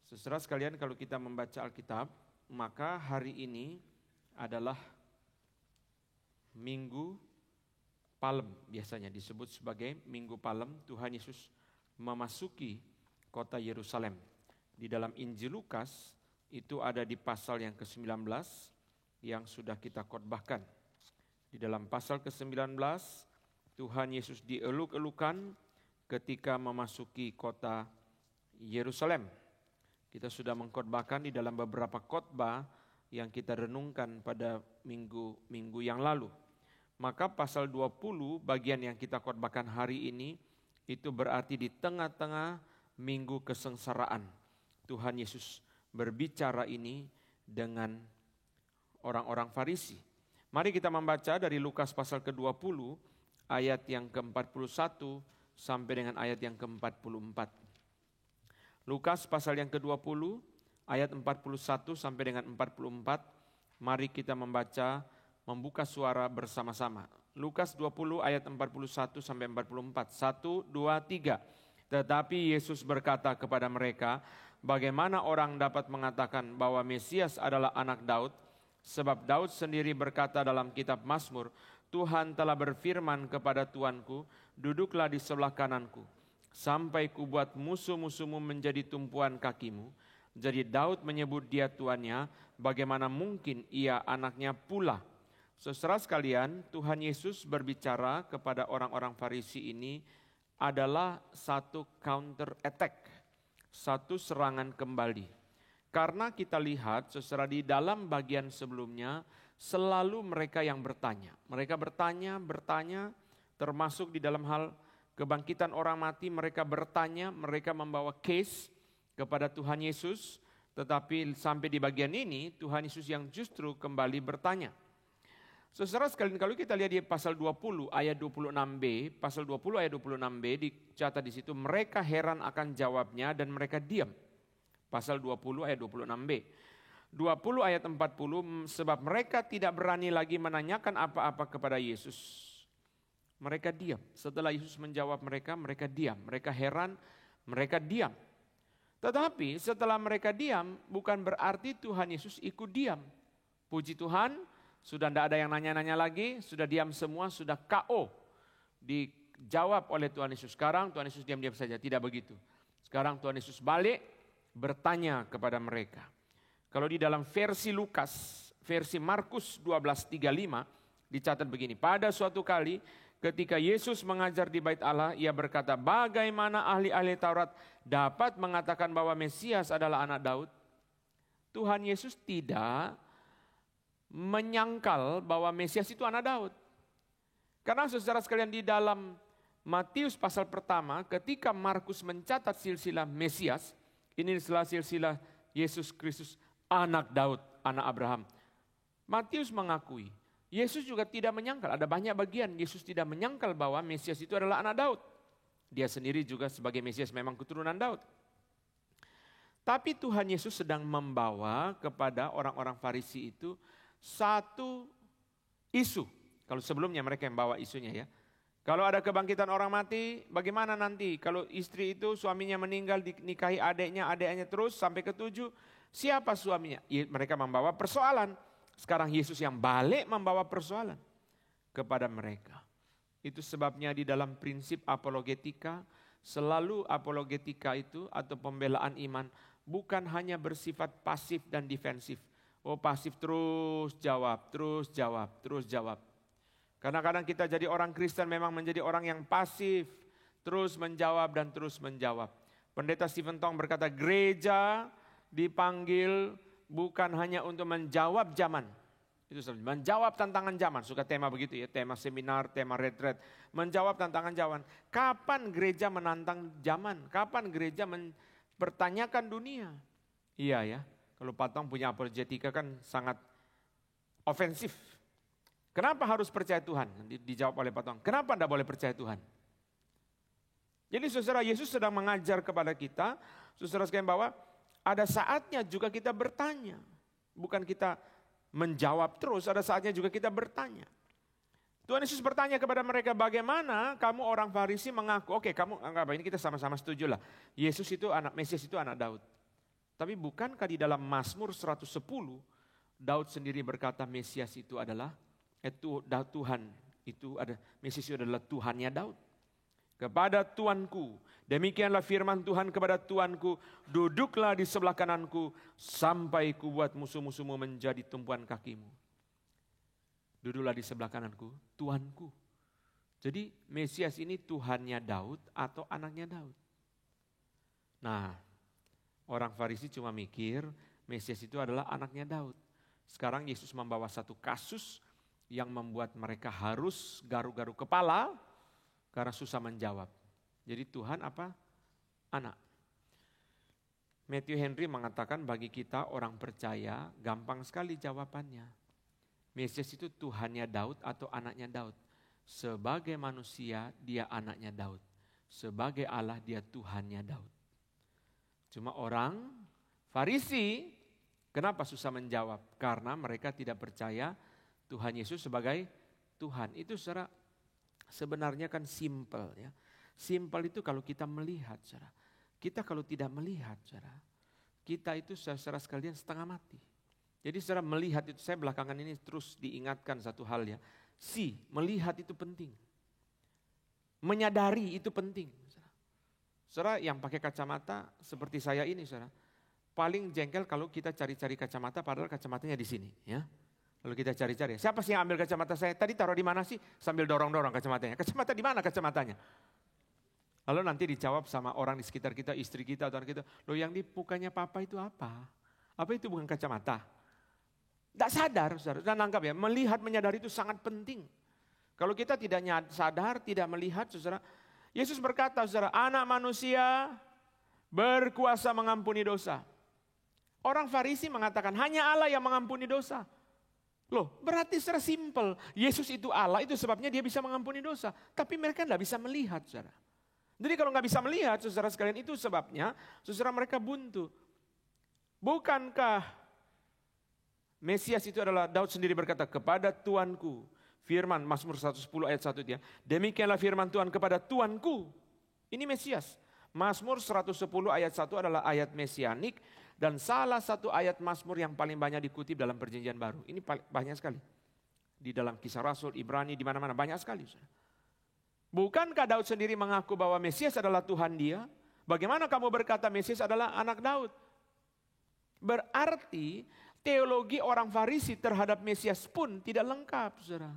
Saudara sekalian, kalau kita membaca Alkitab, maka hari ini adalah Minggu Palem, biasanya disebut sebagai Minggu Palem. Tuhan Yesus memasuki kota Yerusalem. Di dalam Injil Lukas itu ada di pasal yang ke-19 yang sudah kita khotbahkan. Di dalam pasal ke-19 Tuhan Yesus dieluk-elukan ketika memasuki kota Yerusalem. Kita sudah mengkhotbahkan di dalam beberapa khotbah yang kita renungkan pada minggu yang lalu. Maka pasal 20 bagian yang kita khotbahkan hari ini itu berarti di tengah-tengah minggu kesengsaraan. Tuhan Yesus berbicara ini dengan orang-orang Farisi. Mari kita membaca dari Lukas pasal ke-20 ayat yang ke-41 sampai dengan ayat yang ke-44. Lukas pasal yang ke-20 ayat 41 sampai dengan 44. Mari kita membuka suara bersama-sama. Lukas 20 ayat 41 sampai 44. 1, 2, 3. Tetapi Yesus berkata kepada mereka, bagaimana orang dapat mengatakan bahwa Mesias adalah anak Daud? Sebab Daud sendiri berkata dalam kitab Mazmur, Tuhan telah berfirman kepada Tuanku, duduklah di sebelah kananku, sampai kubuat musuh-musuhmu menjadi tumpuan kakimu. Jadi Daud menyebut dia tuannya, bagaimana mungkin ia anaknya pula. Saudara sekalian, Tuhan Yesus berbicara kepada orang-orang Farisi ini adalah satu counter attack, satu serangan kembali. Karena kita lihat, saudara, di dalam bagian sebelumnya selalu mereka yang bertanya. Mereka bertanya, termasuk di dalam hal kebangkitan orang mati, mereka bertanya, mereka membawa case kepada Tuhan Yesus. Tetapi sampai di bagian ini, Tuhan Yesus yang justru kembali bertanya. Saudara sekalian, kalau kita lihat di pasal 20 ayat 26b, pasal 20 ayat 26b dicatat di situ, mereka heran akan jawabnya dan mereka diam. Pasal 20 ayat 26b. 20 ayat 40, sebab mereka tidak berani lagi menanyakan apa-apa kepada Yesus. Mereka diam. Setelah Yesus menjawab mereka, mereka diam. Mereka heran, mereka diam. Tetapi setelah mereka diam, bukan berarti Tuhan Yesus ikut diam. Puji Tuhan, sudah tidak ada yang nanya-nanya lagi, sudah diam semua, sudah KO. Dijawab oleh Tuhan Yesus. Sekarang Tuhan Yesus diam-diam saja, tidak begitu. Sekarang Tuhan Yesus balik, bertanya kepada mereka. Kalau di dalam versi Lukas, versi Markus 12:35, dicatat begini. Pada suatu kali, ketika Yesus mengajar di Bait Allah, ia berkata, bagaimana ahli-ahli Taurat dapat mengatakan bahwa Mesias adalah anak Daud? Tuhan Yesus tidak menyangkal bahwa Mesias itu anak Daud. Karena saudara sekalian, di dalam Matius pasal pertama, ketika Markus mencatat silsilah Mesias, ini adalah silsilah Yesus Kristus anak Daud, anak Abraham. Matius mengakui, Yesus juga tidak menyangkal, ada banyak bagian Yesus tidak menyangkal bahwa Mesias itu adalah anak Daud. Dia sendiri juga sebagai Mesias memang keturunan Daud. Tapi Tuhan Yesus sedang membawa kepada orang-orang Farisi itu satu isu. Kalau sebelumnya mereka yang bawa isunya ya. Kalau ada kebangkitan orang mati, bagaimana nanti? Kalau istri itu suaminya meninggal, dinikahi adiknya terus sampai ke-7, siapa suaminya? Mereka membawa persoalan. Sekarang Yesus yang balik membawa persoalan kepada mereka. Itu sebabnya di dalam prinsip apologetika, selalu apologetika itu atau pembelaan iman bukan hanya bersifat pasif dan defensif. Oh, pasif terus jawab. Kadang-kadang kita jadi orang Kristen memang menjadi orang yang pasif, terus menjawab dan terus menjawab. Pendeta Stephen Tong berkata, gereja dipanggil bukan hanya untuk menjawab zaman. Itu menjawab tantangan zaman. Suka tema begitu ya, tema seminar, tema retreat. Menjawab tantangan zaman. Kapan gereja menantang zaman? Kapan gereja mempertanyakan dunia? Iya ya, kalau Pak Tong punya apologetika kan sangat ofensif. Kenapa harus percaya Tuhan? Dijawab oleh Pak Tong. Kenapa tidak boleh percaya Tuhan? Jadi saudara, Yesus sedang mengajar kepada kita, saudara sekalian, bahwa ada saatnya juga kita bertanya. Bukan kita menjawab terus, ada saatnya juga kita bertanya. Tuhan Yesus bertanya kepada mereka, bagaimana kamu orang Farisi mengaku, oke kamu anggap ini kita sama-sama setuju lah. Yesus itu anak Mesias itu anak Daud. Tapi bukankah di dalam Mazmur 110, Daud sendiri berkata Mesias itu adalah Tuhan, Mesias itu adalah Tuhannya Daud. Kepada Tuanku, demikianlah firman Tuhan kepada Tuanku, duduklah di sebelah kananku sampai kubuat musuh-musuhmu menjadi tumpuan kakimu. Duduklah di sebelah kananku, Tuanku. Jadi Mesias ini Tuhannya Daud atau anaknya Daud. Nah, orang Farisi cuma mikir Mesias itu adalah anaknya Daud. Sekarang Yesus membawa satu kasus yang membuat mereka harus garu-garu kepala karena susah menjawab. Jadi Tuhan apa? Anak. Matthew Henry mengatakan bagi kita orang percaya gampang sekali jawabannya. Mesias itu Tuhannya Daud atau anaknya Daud. Sebagai manusia dia anaknya Daud. Sebagai Allah dia Tuhannya Daud. Cuma orang Farisi kenapa susah menjawab? Karena mereka tidak percaya Tuhan Yesus sebagai Tuhan. Itu sebenarnya kan simple ya. Simple itu kalau kita melihat, saudara. Kita kalau tidak melihat, saudara, kita itu saudara sekalian setengah mati. Jadi saudara melihat itu, saya belakangan ini terus diingatkan satu hal ya. Melihat itu penting. Menyadari itu penting. Saudara yang pakai kacamata seperti saya ini, saudara, paling jengkel kalau kita cari-cari kacamata padahal kacamatanya di sini ya. Lalu kita cari-cari, siapa sih yang ambil kacamata saya? Tadi taruh di mana sih? Sambil dorong-dorong kacamatanya. Kacamata di mana kacamatanya? Lalu nanti dijawab sama orang di sekitar kita, istri kita atau anak kita, loh yang di mukanya papa itu apa? Apa itu bukan kacamata? Tidak sadar, saudara. Dan nangkap ya, melihat menyadari itu sangat penting. Kalau kita tidak sadar, tidak melihat, saudara. Yesus berkata, saudara, anak manusia berkuasa mengampuni dosa. Orang Farisi mengatakan hanya Allah yang mengampuni dosa. Loh, berarti secara simpel, Yesus itu Allah, itu sebabnya dia bisa mengampuni dosa. Tapi mereka tidak bisa melihat, saudara. Jadi kalau nggak bisa melihat, saudara sekalian, itu sebabnya, saudara mereka buntu. Bukankah Mesias itu adalah Daud sendiri berkata, kepada Tuanku, firman Mazmur 110 ayat 1 dia, demikianlah firman Tuhan kepada Tuanku. Ini Mesias. Mazmur 110 ayat 1 adalah ayat mesianik. Dan salah satu ayat Mazmur yang paling banyak dikutip dalam perjanjian baru. Ini banyak sekali. Di dalam Kisah Rasul, Ibrani, di mana-mana banyak sekali. Bukankah Daud sendiri mengaku bahwa Mesias adalah Tuhan dia? Bagaimana kamu berkata Mesias adalah anak Daud? Berarti teologi orang Farisi terhadap Mesias pun tidak lengkap, saudara.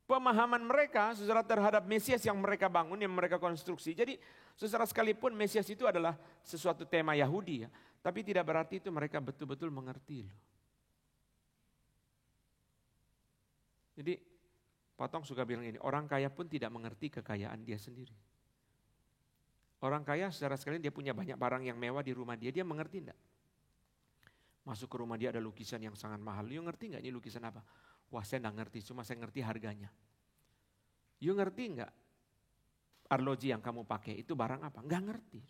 Pemahaman mereka, saudara, terhadap Mesias yang mereka bangun, yang mereka konstruksi. Jadi, saudara, sekalipun Mesias itu adalah sesuatu tema Yahudi ya, tapi tidak berarti itu mereka betul-betul mengerti loh. Jadi, Potong suka bilang ini, orang kaya pun tidak mengerti kekayaan dia sendiri. Orang kaya secara sekalian dia punya banyak barang yang mewah di rumah dia mengerti enggak? Masuk ke rumah dia ada lukisan yang sangat mahal, you ngerti enggak ini lukisan apa? Wah saya enggak ngerti, cuma saya ngerti harganya. You ngerti enggak arloji yang kamu pakai itu barang apa? Enggak ngerti.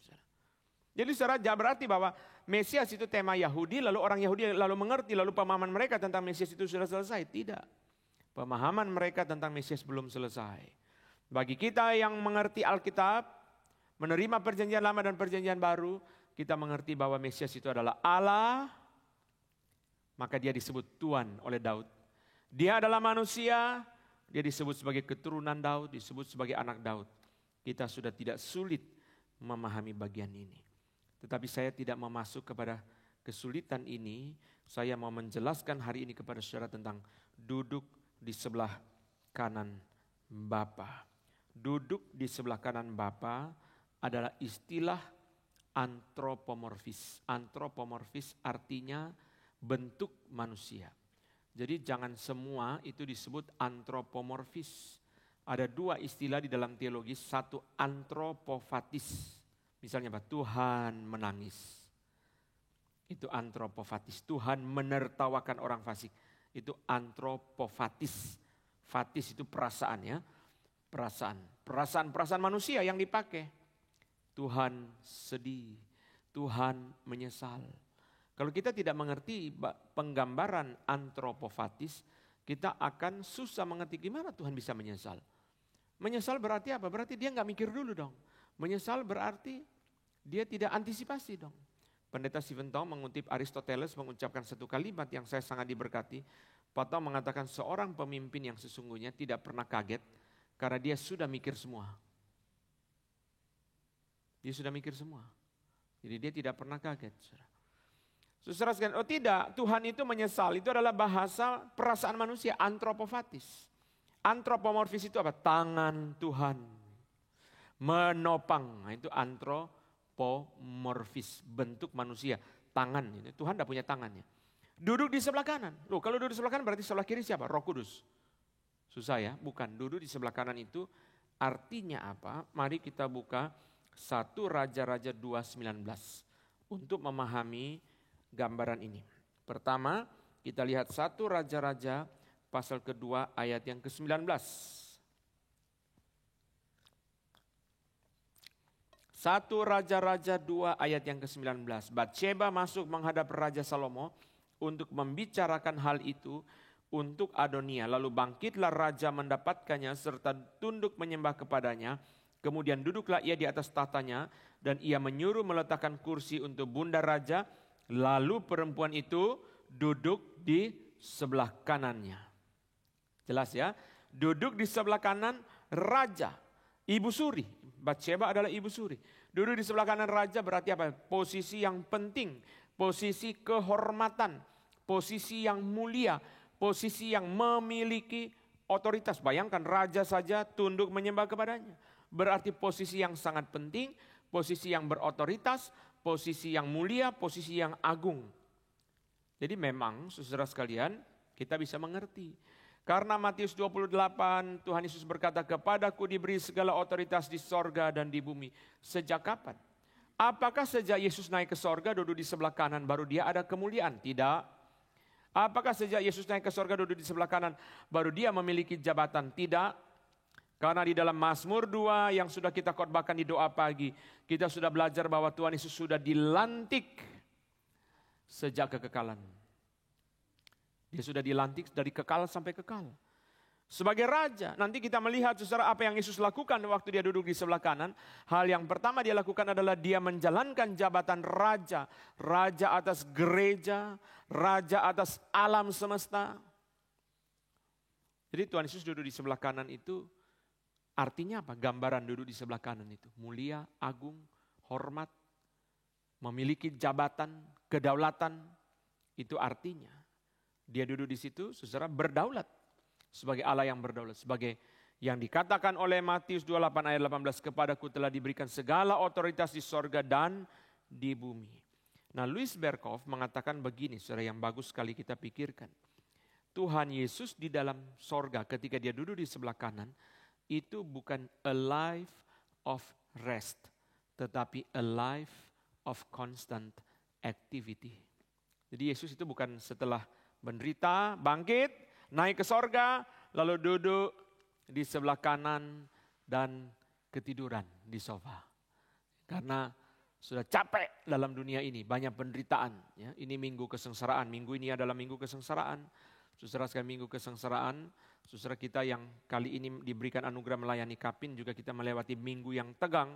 Jadi secara berarti bahwa Mesias itu tema Yahudi, lalu orang Yahudi lalu mengerti, lalu pemahaman mereka tentang Mesias itu sudah selesai. Tidak. Pemahaman mereka tentang Mesias belum selesai. Bagi kita yang mengerti Alkitab, menerima perjanjian lama dan perjanjian baru, kita mengerti bahwa Mesias itu adalah Allah, maka dia disebut Tuhan oleh Daud. Dia adalah manusia, dia disebut sebagai keturunan Daud, disebut sebagai anak Daud. Kita sudah tidak sulit memahami bagian ini. Tetapi saya tidak memasuk kepada kesulitan ini, saya mau menjelaskan hari ini kepada saudara tentang duduk di sebelah kanan Bapa. Duduk di sebelah kanan Bapa adalah istilah antropomorfis. Antropomorfis artinya bentuk manusia. Jadi jangan semua itu disebut antropomorfis. Ada dua istilah di dalam teologi, satu antropofatis. Misalnya apa? Tuhan menangis. Itu antropofatis. Tuhan menertawakan orang fasik. Itu antropofatis. Fatis itu perasaan ya. Perasaan manusia yang dipakai. Tuhan sedih. Tuhan menyesal. Kalau kita tidak mengerti penggambaran antropofatis, kita akan susah mengerti gimana Tuhan bisa menyesal. Menyesal berarti apa? Berarti dia nggak mikir dulu dong. Menyesal berarti dia tidak antisipasi dong. Pendeta Stephen Tong mengutip Aristoteles mengucapkan satu kalimat yang saya sangat diberkati. Pak Tong mengatakan seorang pemimpin yang sesungguhnya tidak pernah kaget karena dia sudah mikir semua. Dia sudah mikir semua. Jadi dia tidak pernah kaget. Saudara sekalian, oh tidak, Tuhan itu menyesal. Itu adalah bahasa perasaan manusia, antropofatis. Antropomorfis itu apa? Tangan Tuhan menopang. Nah, itu antropomorfis, bentuk manusia, tangan. Tuhan tidak punya tangannya. Duduk di sebelah kanan. Loh, kalau duduk di sebelah kanan berarti sebelah kiri siapa? Roh Kudus. Susah ya? Bukan. Duduk di sebelah kanan itu artinya apa? Mari kita buka 1 Raja-Raja 2:19 untuk memahami gambaran ini. Pertama, kita lihat 1 Raja-Raja pasal kedua ayat yang ke-19. 1 Raja-Raja 2 ayat yang ke-19. Batsheba masuk menghadap Raja Salomo untuk membicarakan hal itu untuk Adonia. Lalu bangkitlah raja mendapatkannya serta tunduk menyembah kepadanya. Kemudian duduklah ia di atas tahtanya dan ia menyuruh meletakkan kursi untuk bunda raja. Lalu perempuan itu duduk di sebelah kanannya. Jelas ya, duduk di sebelah kanan raja, ibu suri. Batsheba adalah ibu suri. Duduk di sebelah kanan raja berarti apa? Posisi yang penting, posisi kehormatan, posisi yang mulia, posisi yang memiliki otoritas. Bayangkan raja saja tunduk menyembah kepadanya. Berarti posisi yang sangat penting, posisi yang berotoritas, posisi yang mulia, posisi yang agung. Jadi memang saudara sekalian kita bisa mengerti. Karena Matius 28 Tuhan Yesus berkata, kepadaku diberi segala otoritas di sorga dan di bumi. Sejak kapan? Apakah sejak Yesus naik ke sorga duduk di sebelah kanan baru dia ada kemuliaan? Tidak. Apakah sejak Yesus naik ke sorga duduk di sebelah kanan baru dia memiliki jabatan? Tidak. Karena di dalam Mazmur 2 yang sudah kita khotbahkan di doa pagi, kita sudah belajar bahwa Tuhan Yesus sudah dilantik sejak kekekalan. Dia sudah dilantik dari kekal sampai kekal. Sebagai raja, nanti kita melihat saudara apa yang Yesus lakukan waktu dia duduk di sebelah kanan. Hal yang pertama dia lakukan adalah dia menjalankan jabatan raja. Raja atas gereja, raja atas alam semesta. Jadi Tuhan Yesus duduk di sebelah kanan itu artinya apa? Gambaran duduk di sebelah kanan itu. Mulia, agung, hormat, memiliki jabatan, kedaulatan. Itu artinya. Dia duduk di situ, saudara berdaulat. Sebagai Allah yang berdaulat. Sebagai yang dikatakan oleh Matius 28 ayat 18. Kepadaku telah diberikan segala otoritas di sorga dan di bumi. Nah, Louis Berkhof mengatakan begini, saudara, yang bagus sekali kita pikirkan. Tuhan Yesus di dalam sorga ketika dia duduk di sebelah kanan. Itu bukan a life of rest. Tetapi a life of constant activity. Jadi Yesus itu bukan setelah menderita, bangkit, naik ke sorga, lalu duduk di sebelah kanan dan ketiduran di sofa. Karena sudah capek dalam dunia ini, banyak penderitaan. Ya. Ini minggu kesengsaraan, minggu ini adalah minggu kesengsaraan. Saudara sekalian, minggu kesengsaraan, saudara kita yang kali ini diberikan anugerah melayani Kapin, juga kita melewati minggu yang tegang.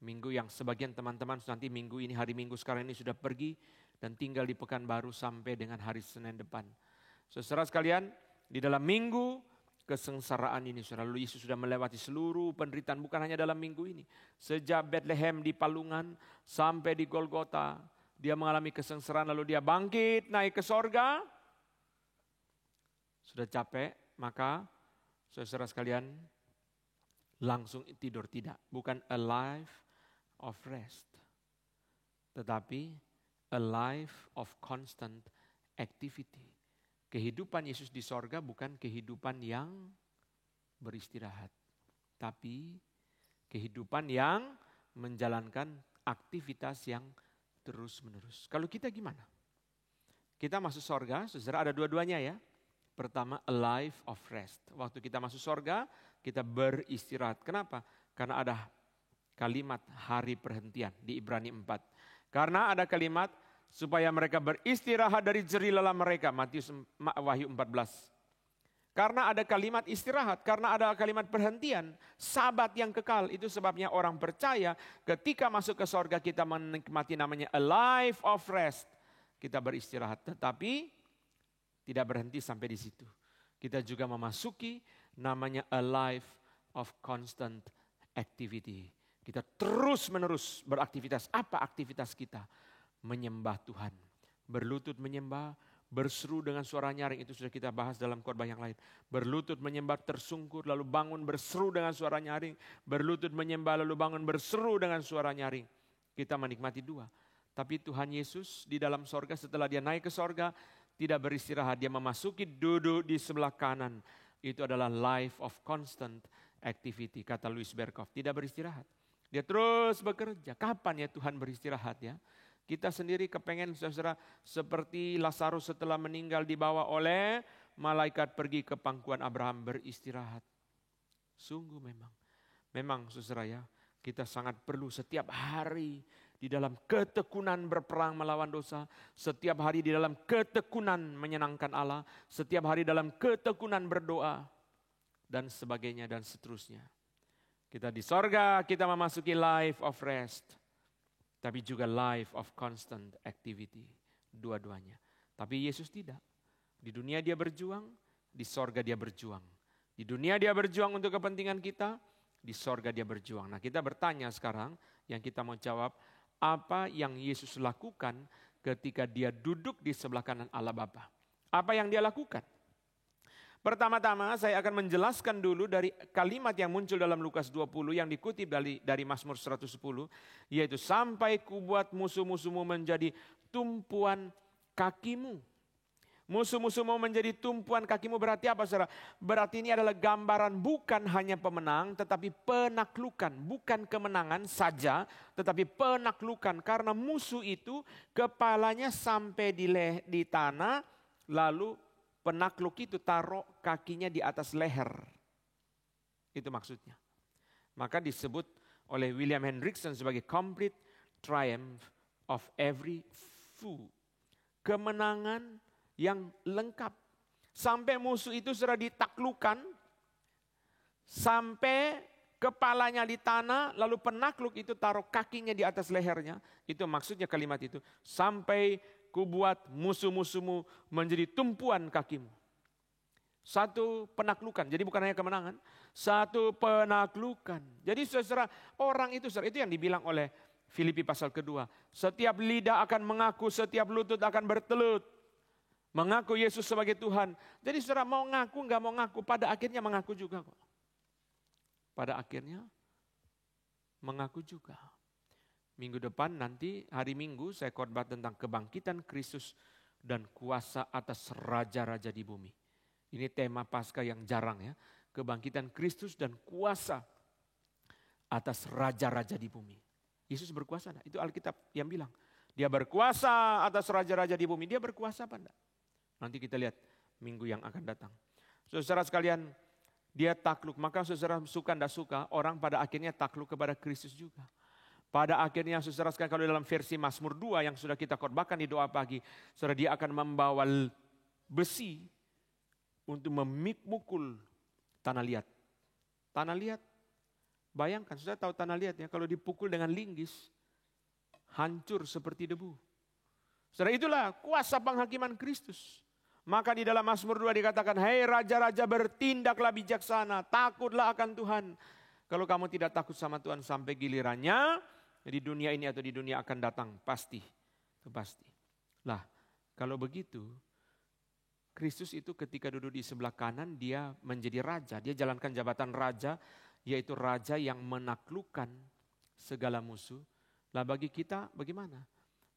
Minggu yang sebagian teman-teman nanti minggu ini, hari Minggu sekarang ini sudah pergi dan tinggal di Pekanbaru sampai dengan hari Senin depan. Saudara sekalian, di dalam minggu kesengsaraan ini, saudara, lalu Yesus sudah melewati seluruh penderitaan, bukan hanya dalam minggu ini. Sejak Bethlehem di Palungan sampai di Golgota, dia mengalami kesengsaraan, lalu dia bangkit, naik ke sorga. Sudah capek, maka saudara sekalian langsung tidur. Tidak, bukan a life of rest. Tetapi a life of constant activity. Kehidupan Yesus di sorga bukan kehidupan yang beristirahat. Tapi kehidupan yang menjalankan aktivitas yang terus-menerus. Kalau kita gimana? Kita masuk sorga, saudara, ada dua-duanya ya. Pertama, a life of rest. Waktu kita masuk sorga, kita beristirahat. Kenapa? Karena ada kalimat hari perhentian di Ibrani 4. Karena ada kalimat supaya mereka beristirahat dari jerih lelah mereka. Wahyu 14. Karena ada kalimat istirahat, karena ada kalimat perhentian, sabat yang kekal. Itu sebabnya orang percaya ketika masuk ke sorga kita menikmati namanya a life of rest. Kita beristirahat, tetapi tidak berhenti sampai di situ. Kita juga memasuki namanya a life of constant activity. Kita terus menerus beraktivitas. Apa aktivitas kita? Menyembah Tuhan. Berlutut menyembah, berseru dengan suara nyaring, itu sudah kita bahas dalam khotbah yang lain. Berlutut menyembah tersungkur, lalu bangun berseru dengan suara nyaring. Berlutut menyembah, lalu bangun berseru dengan suara nyaring. Kita menikmati dua. Tapi Tuhan Yesus di dalam sorga, setelah dia naik ke sorga, tidak beristirahat. Dia memasuki duduk di sebelah kanan. Itu adalah life of constant activity, kata Louis Berkhof. Tidak beristirahat. Dia terus bekerja. Kapan ya Tuhan beristirahat ya? Kita sendiri kepengen saudara seperti Lazarus setelah meninggal dibawa oleh malaikat pergi ke pangkuan Abraham beristirahat. Sungguh memang saudara ya, kita sangat perlu setiap hari di dalam ketekunan berperang melawan dosa, setiap hari di dalam ketekunan menyenangkan Allah, setiap hari dalam ketekunan berdoa dan sebagainya dan seterusnya. Kita di sorga, kita memasuki life of rest. Tapi juga life of constant activity. Dua-duanya. Tapi Yesus tidak. Di dunia dia berjuang, di sorga dia berjuang. Di dunia dia berjuang untuk kepentingan kita, di sorga dia berjuang. Nah kita bertanya sekarang, yang kita mau jawab, apa yang Yesus lakukan ketika dia duduk di sebelah kanan Allah Bapa? Apa yang dia lakukan? Pertama-tama saya akan menjelaskan dulu dari kalimat yang muncul dalam Lukas 20 yang dikutip dari Mazmur 110. Yaitu sampai kubuat musuh-musuhmu menjadi tumpuan kakimu. Musuh-musuhmu menjadi tumpuan kakimu berarti apa saudara? Berarti ini adalah gambaran bukan hanya pemenang tetapi penaklukan. Bukan kemenangan saja tetapi penaklukan. Karena musuh itu kepalanya sampai di tanah lalu penakluk itu taruh kakinya di atas leher. Itu maksudnya. Maka disebut oleh William Hendrickson sebagai complete triumph of every foe. Kemenangan yang lengkap. Sampai musuh itu sudah ditaklukkan. Sampai kepalanya di tanah. Lalu penakluk itu taruh kakinya di atas lehernya. Itu maksudnya kalimat itu. Sampai kubuat musuh-musuhmu menjadi tumpuan kakimu. Satu penaklukan, jadi bukan hanya kemenangan. Satu penaklukan. Jadi saudara, orang itu, saudara, itu yang dibilang oleh Filipi pasal kedua. Setiap lidah akan mengaku, setiap lutut akan bertelut. Mengaku Yesus sebagai Tuhan. Jadi saudara mau ngaku, nggak mau ngaku, pada akhirnya mengaku juga kok. Pada akhirnya mengaku juga. Minggu depan nanti hari Minggu saya khotbah tentang kebangkitan Kristus dan kuasa atas raja-raja di bumi. Ini tema Paskah yang jarang ya. Kebangkitan Kristus dan kuasa atas raja-raja di bumi. Yesus berkuasa enggak? Itu Alkitab yang bilang. Dia berkuasa atas raja-raja di bumi. Dia berkuasa apa enggak? Nanti kita lihat minggu yang akan datang. Saudara sekalian, dia takluk. Maka saudara suka enggak suka, orang pada akhirnya takluk kepada Kristus juga. Pada akhirnya saudara sekalian kalau dalam versi Mazmur 2 yang sudah kita khotbahkan di doa pagi. Saudara dia akan membawa besi untuk memikul tanah liat. Tanah liat, bayangkan saudara tahu tanah liat ya. Kalau dipukul dengan linggis, hancur seperti debu. Saudara itulah kuasa penghakiman Kristus. Maka di dalam Mazmur 2 dikatakan, hei raja-raja bertindaklah bijaksana, takutlah akan Tuhan. Kalau kamu tidak takut sama Tuhan sampai gilirannya, di dunia ini atau di dunia akan datang, pasti. Itu pasti. Lah, kalau begitu, Kristus itu ketika duduk di sebelah kanan, dia menjadi raja. Dia jalankan jabatan raja, yaitu raja yang menaklukkan segala musuh. Lah bagi kita bagaimana?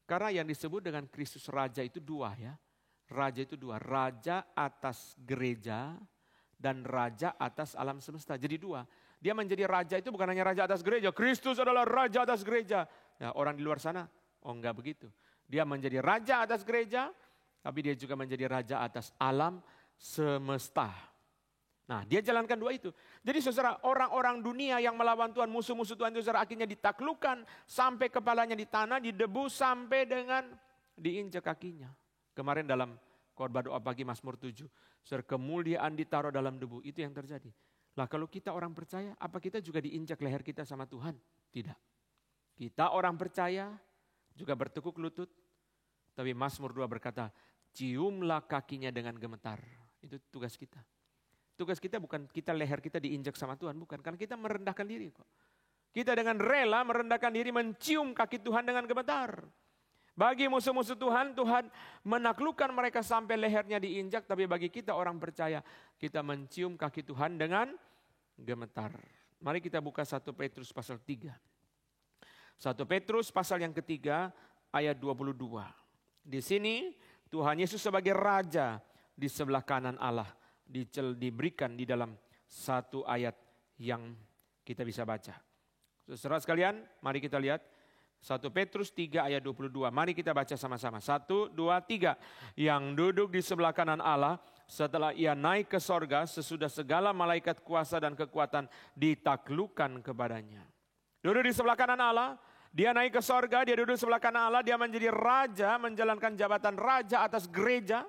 Karena yang disebut dengan Kristus raja itu dua ya. Raja itu dua, raja atas gereja dan raja atas alam semesta. Jadi dua. Dia menjadi raja itu bukan hanya raja atas gereja. Kristus adalah raja atas gereja. Ya, orang di luar sana, oh enggak begitu. Dia menjadi raja atas gereja, tapi dia juga menjadi raja atas alam semesta. Nah, dia jalankan dua itu. Jadi saudara, orang-orang dunia yang melawan Tuhan, musuh-musuh Tuhan itu saudara akhirnya ditaklukkan. Sampai kepalanya di tanah, di debu, sampai dengan diinjak kakinya. Kemarin dalam khotbah doa pagi Mazmur 7. Saudara, kemuliaan ditaruh dalam debu, itu yang terjadi. Lah kalau kita orang percaya, apa kita juga diinjak leher kita sama Tuhan? Tidak. Kita orang percaya juga bertekuk lutut. Tapi Mazmur 2 berkata, ciumlah kakinya dengan gemetar. Itu tugas kita. Tugas kita bukan kita leher kita diinjak sama Tuhan, bukan. Karena kita merendahkan diri kok. Kita dengan rela merendahkan diri mencium kaki Tuhan dengan gemetar. Bagi musuh-musuh Tuhan, Tuhan menaklukkan mereka sampai lehernya diinjak. Tapi bagi kita orang percaya, kita mencium kaki Tuhan dengan gemetar. Mari kita buka 1 Petrus pasal 3. 1 Petrus pasal yang ketiga ayat 22. Di sini Tuhan Yesus sebagai Raja di sebelah kanan Allah diberikan di dalam satu ayat yang kita bisa baca. Saudara sekalian, mari kita lihat 1 Petrus 3 ayat 22. Mari kita baca sama-sama. 1, 2, 3. Yang duduk di sebelah kanan Allah setelah ia naik ke sorga sesudah segala malaikat kuasa dan kekuatan ditaklukkan kepadanya. Duduk di sebelah kanan Allah, dia naik ke sorga, dia duduk di sebelah kanan Allah, dia menjadi raja, menjalankan jabatan raja atas gereja.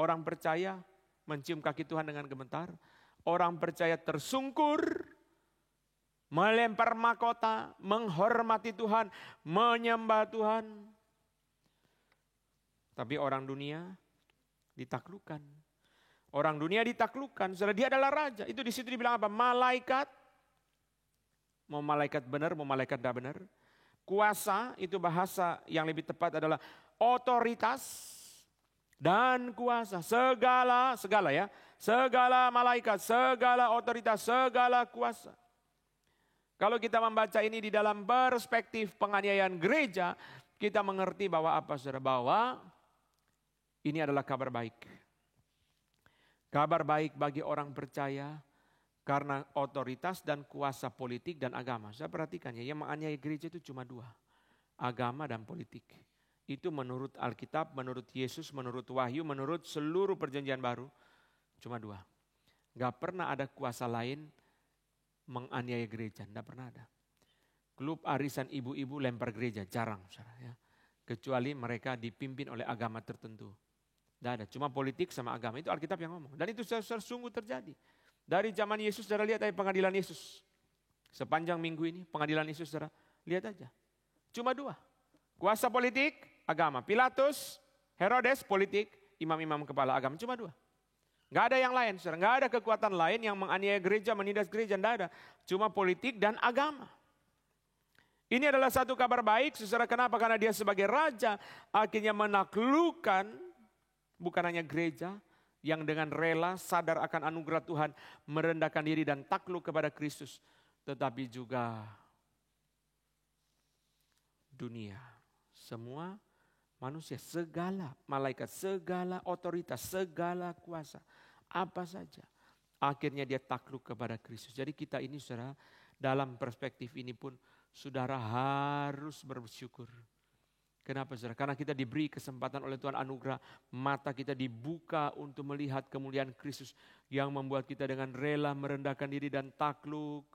Orang percaya mencium kaki Tuhan dengan gemetar. Orang percaya tersungkur, melempar mahkota, menghormati Tuhan, menyembah Tuhan. Tapi orang dunia ditaklukkan. Orang dunia ditaklukkan, saudara, dia adalah raja. Itu di situ dibilang apa? Malaikat. Mau malaikat benar, mau malaikat tidak benar. Kuasa, itu bahasa yang lebih tepat adalah otoritas dan kuasa. Segala ya. Segala malaikat, segala otoritas, segala kuasa. Kalau kita membaca ini di dalam perspektif penganiayaan gereja, kita mengerti bahwa apa, saudara? Bahwa ini adalah kabar baik. Kabar baik bagi orang percaya karena otoritas dan kuasa politik dan agama. Saya perhatikan ya, yang menganiaya gereja itu cuma dua. Agama dan politik. Itu menurut Alkitab, menurut Yesus, menurut Wahyu, menurut seluruh perjanjian baru. Cuma dua. Gak pernah ada kuasa lain menganiaya gereja, tidak pernah ada. Klub arisan ibu-ibu lempar gereja, jarang. Ya. Kecuali mereka dipimpin oleh agama tertentu. Tidak ada, cuma politik sama agama, itu Alkitab yang ngomong. Dan itu sungguh terjadi. Dari zaman Yesus, saudara lihat aja pengadilan Yesus. Sepanjang minggu ini, pengadilan Yesus, saudara, lihat aja. Cuma dua, kuasa politik, agama. Pilatus, Herodes, politik, imam-imam kepala agama, cuma dua. Gak ada yang lain, saudara. Gak ada kekuatan lain yang menganiaya gereja, menindas gereja, tidak ada. Cuma politik dan agama. Ini adalah satu kabar baik, saudara. Kenapa? Karena dia sebagai raja akhirnya menaklukkan bukan hanya gereja yang dengan rela sadar akan anugerah Tuhan, merendahkan diri dan takluk kepada Kristus, tetapi juga dunia, semua manusia, segala malaikat, segala otoritas, segala kuasa, apa saja. Akhirnya dia takluk kepada Kristus. Jadi kita ini, saudara, dalam perspektif ini pun saudara harus bersyukur. Kenapa, saudara? Karena kita diberi kesempatan oleh Tuhan anugerah, mata kita dibuka untuk melihat kemuliaan Kristus yang membuat kita dengan rela merendahkan diri dan takluk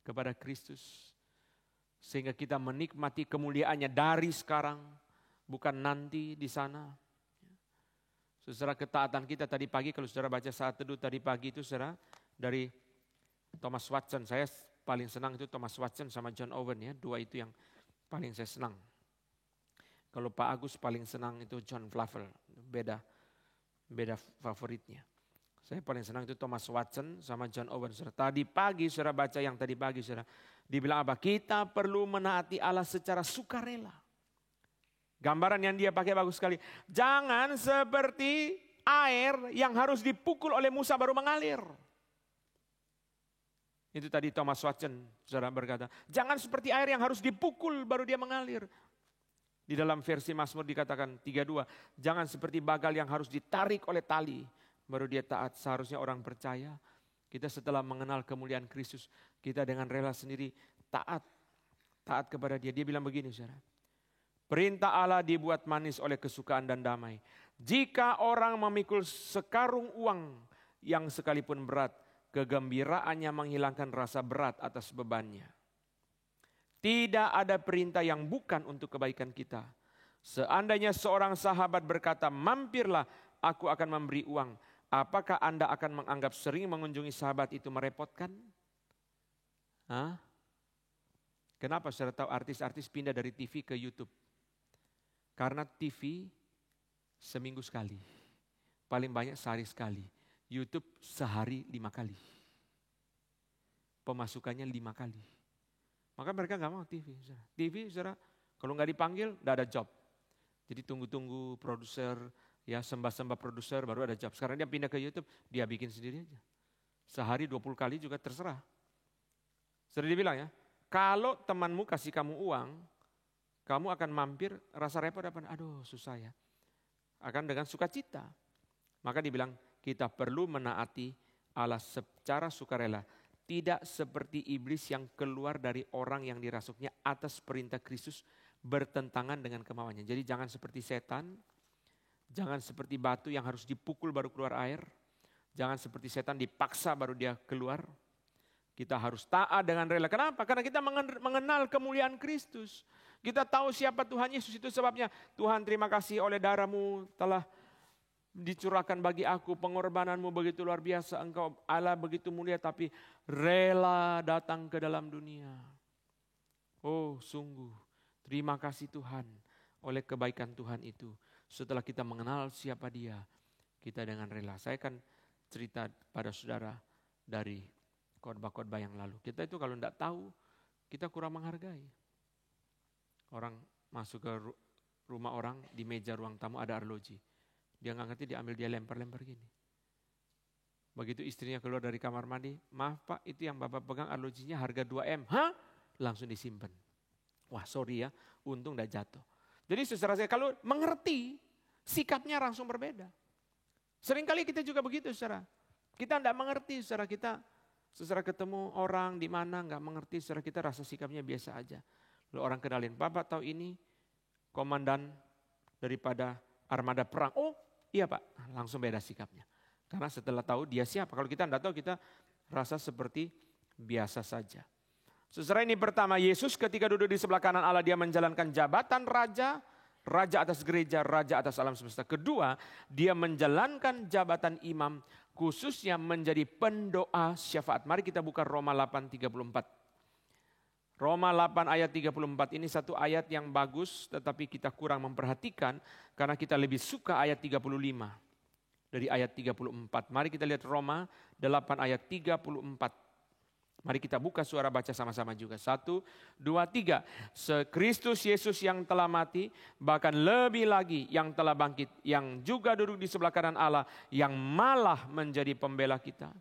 kepada Kristus. Sehingga kita menikmati kemuliaannya dari sekarang, bukan nanti di sana. Saudara, ketaatan kita tadi pagi, kalau saudara baca saat teduh tadi pagi itu, saudara, dari Thomas Watson. Saya paling senang itu Thomas Watson sama John Owen ya, dua itu yang paling saya senang. Kalau Pak Agus paling senang itu John Flavel, beda favoritnya. Saya paling senang itu Thomas Watson sama John Owen. Saudara, tadi pagi saudara baca yang tadi pagi, saudara, dibilang apa? Kita perlu menaati Allah secara sukarela. Gambaran yang dia pakai bagus sekali. Jangan seperti air yang harus dipukul oleh Musa baru mengalir. Itu tadi Thomas Watson, saudara, berkata, jangan seperti air yang harus dipukul baru dia mengalir. Di dalam versi Mazmur dikatakan 32, jangan seperti bagal yang harus ditarik oleh tali, baru dia taat. Seharusnya orang percaya, kita setelah mengenal kemuliaan Kristus, kita dengan rela sendiri taat kepada dia. Dia bilang begini, saudara, perintah Allah dibuat manis oleh kesukaan dan damai. Jika orang memikul sekarung uang yang sekalipun berat, kegembiraannya menghilangkan rasa berat atas bebannya. Tidak ada perintah yang bukan untuk kebaikan kita. Seandainya seorang sahabat berkata, mampirlah, aku akan memberi uang. Apakah Anda akan menganggap sering mengunjungi sahabat itu merepotkan? Hah? Kenapa saudara tahu artis-artis pindah dari TV ke YouTube? Karena TV seminggu sekali. Paling banyak sehari sekali. YouTube sehari 5 kali. Pemasukannya 5 kali. Maka mereka gak mau TV. TV saudara, kalau gak dipanggil, gak ada job. Jadi tunggu-tunggu produser, ya sembah-sembah produser baru ada job. Sekarang dia pindah ke YouTube, dia bikin sendiri aja. Sehari 20 kali juga terserah. Sudah dibilang ya, kalau temanmu kasih kamu uang, kamu akan mampir, rasa repot apa? Aduh susah ya. Akan dengan sukacita. Maka dibilang kita perlu menaati Allah secara sukarela. Tidak seperti iblis yang keluar dari orang yang dirasuknya atas perintah Kristus bertentangan dengan kemauannya. Jadi jangan seperti setan, jangan seperti batu yang harus dipukul baru keluar air. Jangan seperti setan dipaksa baru dia keluar. Kita harus taat dengan rela. Kenapa? Karena kita mengenal kemuliaan Kristus. Kita tahu siapa Tuhan Yesus, itu sebabnya Tuhan terima kasih oleh darah-Mu telah dicurahkan bagi aku, pengorbananmu begitu luar biasa, Engkau Allah begitu mulia tapi rela datang ke dalam dunia. Oh sungguh, terima kasih Tuhan oleh kebaikan Tuhan itu. Setelah kita mengenal siapa Dia, kita dengan rela. Saya akan cerita pada saudara dari khotbah-khotbah yang lalu. Kita itu kalau tidak tahu, kita kurang menghargai. Orang masuk ke rumah orang, di meja ruang tamu ada arloji. Dia nggak ngerti, diambil, dia lempar-lempar gini. Begitu istrinya keluar dari kamar mandi, maaf Pak, itu yang Bapak pegang arlojinya harga 2M. Hah? Langsung disimpan. Wah sorry ya, untung udah jatuh. Jadi saudara saya kalau mengerti, sikapnya langsung berbeda. Seringkali kita juga begitu saudara. Kita tidak mengerti saudara, kita setelah ketemu orang di mana nggak mengerti, saudara kita rasa sikapnya biasa aja. Lalu orang kenalin, Bapak tahu ini komandan daripada armada perang. Oh iya Pak, langsung beda sikapnya. Karena setelah tahu dia siapa. Kalau kita tidak tahu, kita rasa seperti biasa saja. Saudara, ini pertama, Yesus ketika duduk di sebelah kanan Allah, dia menjalankan jabatan raja, raja atas gereja, raja atas alam semesta. Kedua, dia menjalankan jabatan imam, khususnya menjadi pendoa syafaat. Mari kita buka Roma 8:34. Roma 8 ayat 34 ini satu ayat yang bagus, tetapi kita kurang memperhatikan karena kita lebih suka ayat 35 dari ayat 34. Mari kita lihat Roma 8 ayat 34. Mari kita buka suara baca sama-sama juga. 1, 2, 3. Kristus Yesus yang telah mati, bahkan lebih lagi yang telah bangkit, yang juga duduk di sebelah kanan Allah, yang malah menjadi pembela kita.